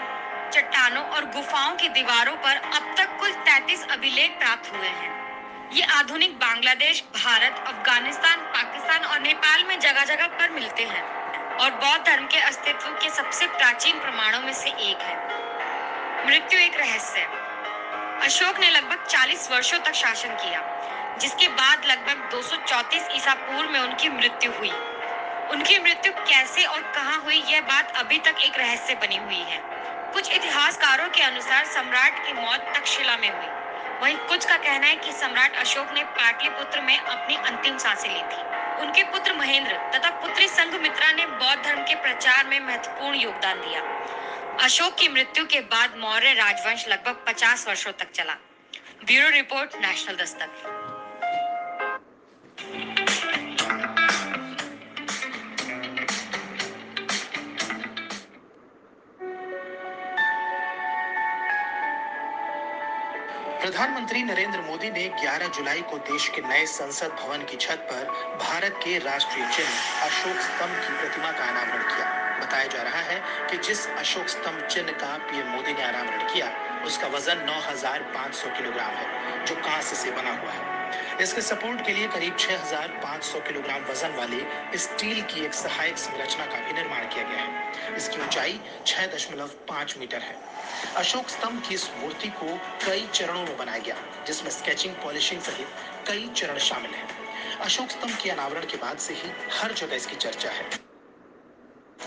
चट्टानों और गुफाओं की दीवारों पर अब तक कुल 33 अभिलेख प्राप्त हुए हैं। ये आधुनिक बांग्लादेश, भारत, अफगानिस्तान, पाकिस्तान और नेपाल में जगह जगह पर मिलते हैं और बौद्ध धर्म के अस्तित्व के सबसे प्राचीन प्रमाणों में से एक है। मृत्यु एक रहस्य। अशोक ने लगभग 40 वर्षों तक शासन किया, जिसके बाद लगभग 234 ईसा पूर्व में उनकी मृत्यु हुई। उनकी मृत्यु कैसे और कहां हुई, यह बात अभी तक एक रहस्य बनी हुई है। कुछ इतिहासकारों के अनुसार सम्राट की मौत तक्षशिला में हुई। वहीं कुछ का कहना है कि सम्राट अशोक ने पाटलिपुत्र में अपनी अंतिम सांसें ली थी। उनके पुत्र महेंद्र तथा पुत्री संघमित्रा ने बौद्ध धर्म के प्रचार में महत्वपूर्ण योगदान दिया। अशोक की मृत्यु के बाद मौर्य राजवंश लगभग 50 वर्षों तक चला। Bureau report, national Dastak. प्रधानमंत्री नरेंद्र मोदी ने 11 जुलाई को देश के नए संसद भवन की छत पर भारत के राष्ट्रीय चिन्ह अशोक स्तंभ की प्रतिमा का अनावरण किया। बताया जा रहा है कि जिस अशोक स्तंभ चिन्ह का पीएम मोदी ने अनावरण किया, उसका वजन 9,500 किलोग्राम है, जो कांस्य से बना हुआ है। इसके सपोर्ट के लिए करीब 6,500 किलोग्राम वजन वाले स्टील की एक सहायक संरचना का भी निर्माण किया गया है। इसकी ऊंचाई 6.5 मीटर है। अशोक स्तंभ की इस मूर्ति को कई चरणों में बनाया गया, जिसमें स्केचिंग, पॉलिशिंग सहित कई चरण शामिल हैं। अशोक स्तंभ के अनावरण के बाद से ही हर जगह इसकी चर्चा है।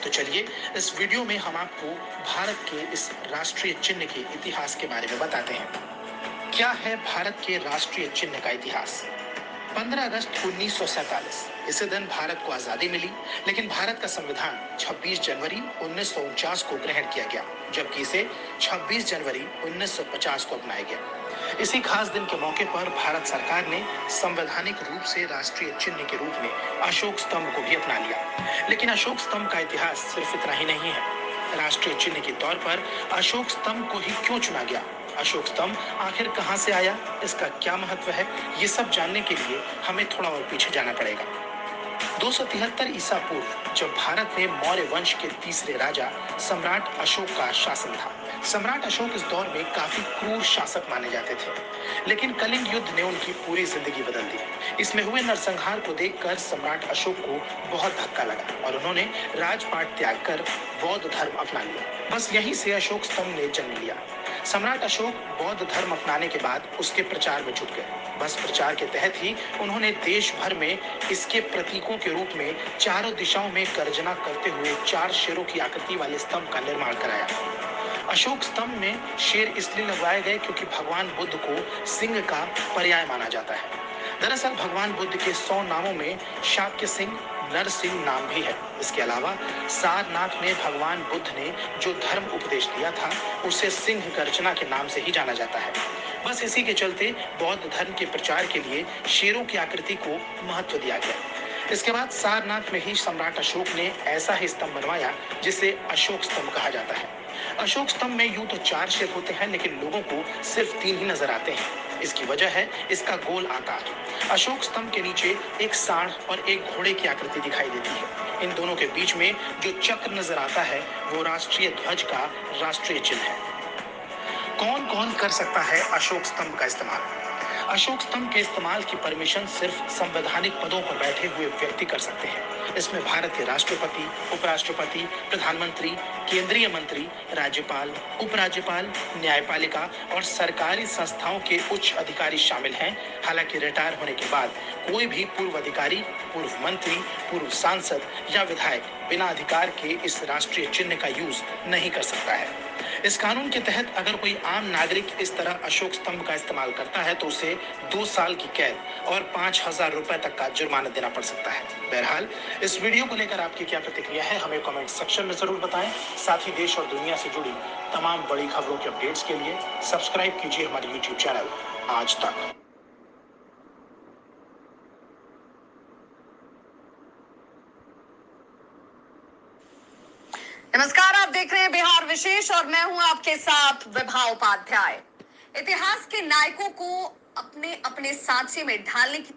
तो चलिए इस वीडियो में हम आपको भारत के इस राष्ट्रीय चिन्ह के इतिहास के बारे में बताते हैं। क्या है भारत के राष्ट्रीय चिन्ह का इतिहास? 15 अगस्त 1947 इसी दिन भारत को आजादी मिली, लेकिन भारत का संविधान 26 जनवरी 1949 को ग्रहण किया गया, जबकि इसे 26 जनवरी 1950 को अपनाया गया। इसी खास दिन के मौके पर भारत सरकार ने संवैधानिक रूप से राष्ट्रीय चिन्ह के रूप में अशोक स्तंभ को भी अपना लिया। लेकिन अशोक स्तंभ का इतिहास सिर्फ इतना ही नहीं है। राष्ट्रीय चिन्ह के तौर पर अशोक स्तंभ को ही क्यों चुना गया? अशोक स्तंभ आखिर कहां से आया? इसका क्या महत्व है? ये सब जानने के लिए हमें थोड़ा और पीछे जाना पड़ेगा। 273 ईसा पूर्व जब भारत में मौर्य वंश के तीसरे राजा सम्राट अशोक का शासन था। सम्राट अशोक इस दौर में काफी क्रूर शासक माने जाते थे, लेकिन कलिंग युद्ध ने उनकी पूरी जिंदगी बदल दी। इसमें हुए नरसंहार को देखकर सम्राट अशोक को बहुत धक्का लगा और उन्होंने राजपाट त्याग कर बौद्ध धर्म अपना लिया। बस यहीं से अशोक स्तंभ ने जन्म लिया। सम्राट अशोक बौद्ध धर्म अपनाने के बाद उसके प्रचार में जुट गए। बस प्रचार के तहत ही उन्होंने देश भर में इसके प्रतीकों के रूप में चारों दिशाओं में गर्जना करते हुए 4 शेरों की आकृति वाले स्तंभ का निर्माण कराया। अशोक स्तंभ में शेर इसलिए लगवाए गए क्योंकि भगवान बुद्ध को सिंह का पर्याय माना जाता है। दरअसल भगवान बुद्ध के 100 नामों में शाक्य सिंह, नरसिंह नाम भी है। इसके अलावा सारनाथ में भगवान बुद्ध ने जो धर्म उपदेश दिया था, उसे सिंह गर्जना के नाम से ही जाना जाता है। बस इसी के चलते बौद्ध धर्म के प्रचार के लिए शेरों की आकृति को महत्व दिया गया। इसके बाद सारनाथ में ही सम्राट अशोक ने ऐसा ही स्तंभ बनवाया जिसे अशोक स्तंभ कहा जाता है। अशोक स्तंभ में यूं तो 4 शेर होते हैं, लेकिन लोगों को सिर्फ 3 ही नजर आते हैं। इसकी वजह है इसका गोल आकार। अशोक स्तंभ के नीचे एक सांड और एक घोड़े की आकृति दिखाई देती है। इन दोनों के बीच में जो चक्र नजर आता है, वो राष्ट्रीय ध्वज का राष्ट्रीय चिन्ह है। कौन कौन कर सकता है अशोक स्तंभ का इस्तेमाल? अशोक स्तंभ के इस्तेमाल की परमिशन सिर्फ संवैधानिक पदों पर बैठे हुए व्यक्ति कर सकते हैं। इसमें भारत के राष्ट्रपति, उपराष्ट्रपति, प्रधानमंत्री, केंद्रीय मंत्री, राज्यपाल, उपराज्यपाल, न्यायपालिका और सरकारी संस्थाओं के उच्च अधिकारी शामिल हैं। हालांकि रिटायर होने के बाद कोई भी पूर्व अधिकारी, पूर्व मंत्री, पूर्व सांसद या विधायक बिना अधिकार के इस राष्ट्रीय चिन्ह का यूज नहीं कर सकता है। इस कानून के तहत अगर कोई आम नागरिक इस तरह अशोक स्तंभ का इस्तेमाल करता है तो उसे 2 साल की कैद और 5,000 रुपए तक का जुर्माना देना पड़ सकता है। बहरहाल इस वीडियो को लेकर आपकी क्या प्रतिक्रिया है, हमें कमेंट सेक्शन में जरूर बताएं। साथ ही देश और दुनिया से जुड़ी तमाम बड़ी खबरों के अपडेट्स के लिए सब्सक्राइब कीजिए हमारे यूट्यूब चैनल आज तक। नमस्कार, आप देख रहे हैं बिहार विशेष और मैं हूं आपके साथ विभा उपाध्याय। इतिहास के नायकों को अपने अपने सांचे में ढालने की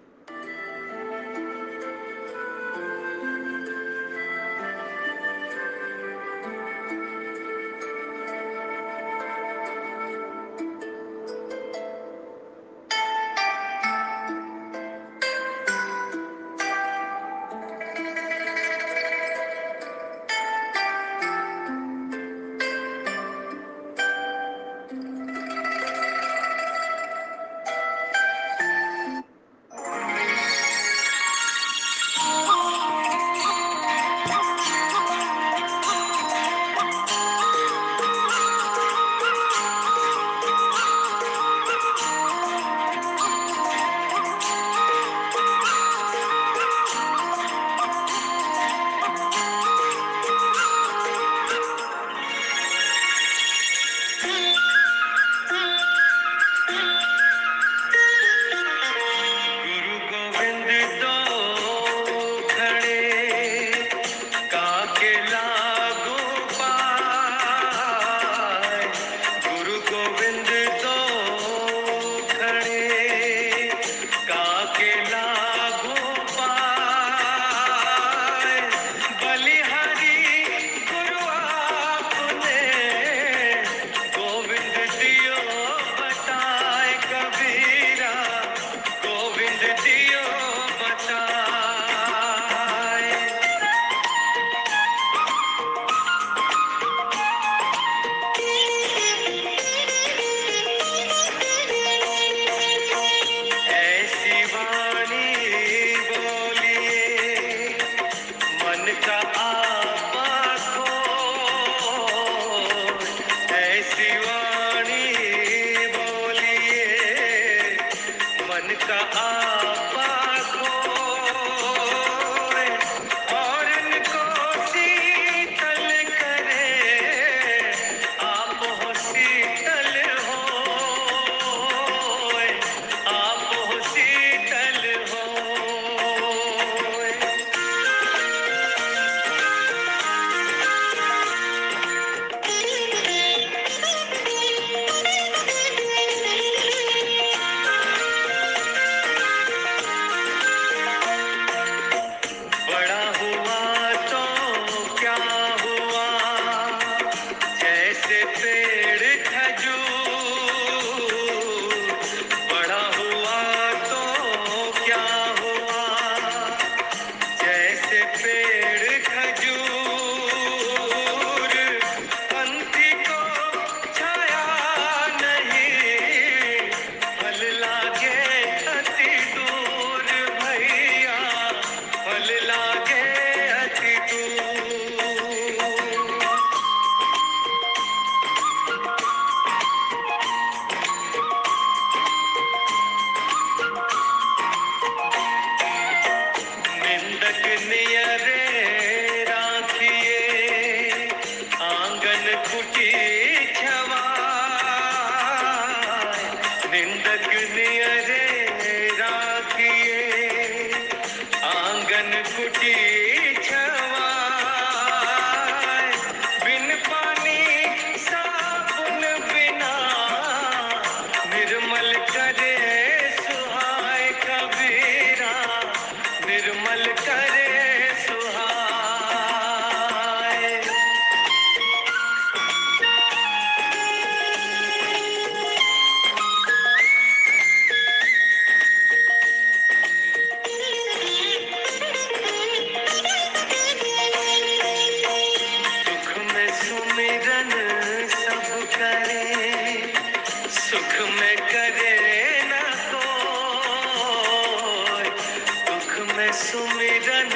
सुमिरन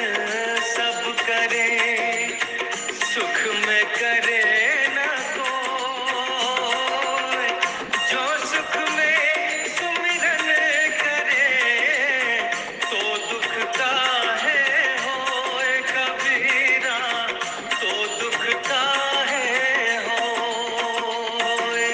सब करे, सुख में करे न कोई। जो सुख में सुमिरन करे, तो दुख काहे होए कबीरा, तो दुख काहे होए।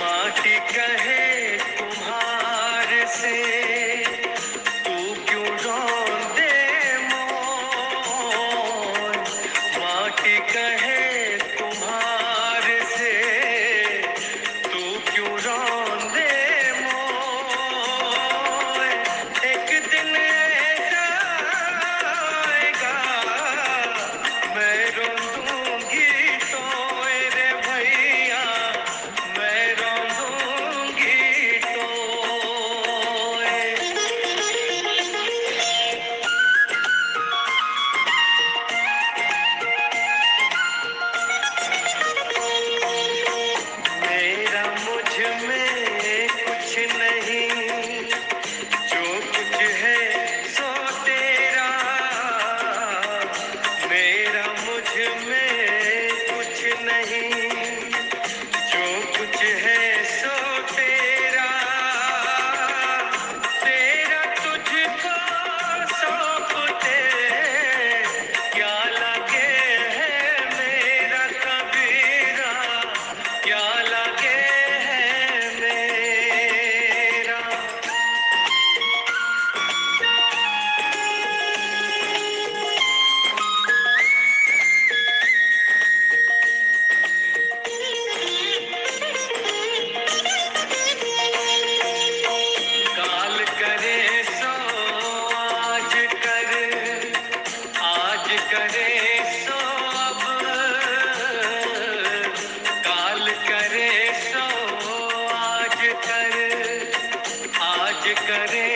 माटी कहे कुम्हार से, तू क्यों रौंदे मोय। माटी कहे कुम्हार से, तू क्यों रौंदे मोय। एक दिन ऐसा आएगा, मैं रोंदूंगी तो रे भैया, मैं रोंदूंगी तो। मेरा मुझ में कुछ नहीं, जो कुछ है सो तेरा। मेरा मुझ में कुछ नहीं, जो कुछ है सो तेरा। तेरा तुझको सौंप दे, क्या लगे है मेरा कबीरा, क्या लगे है मेरा। काल करे सो आज कर, आज करे सो अब। काल करे सो आज कर, आज करे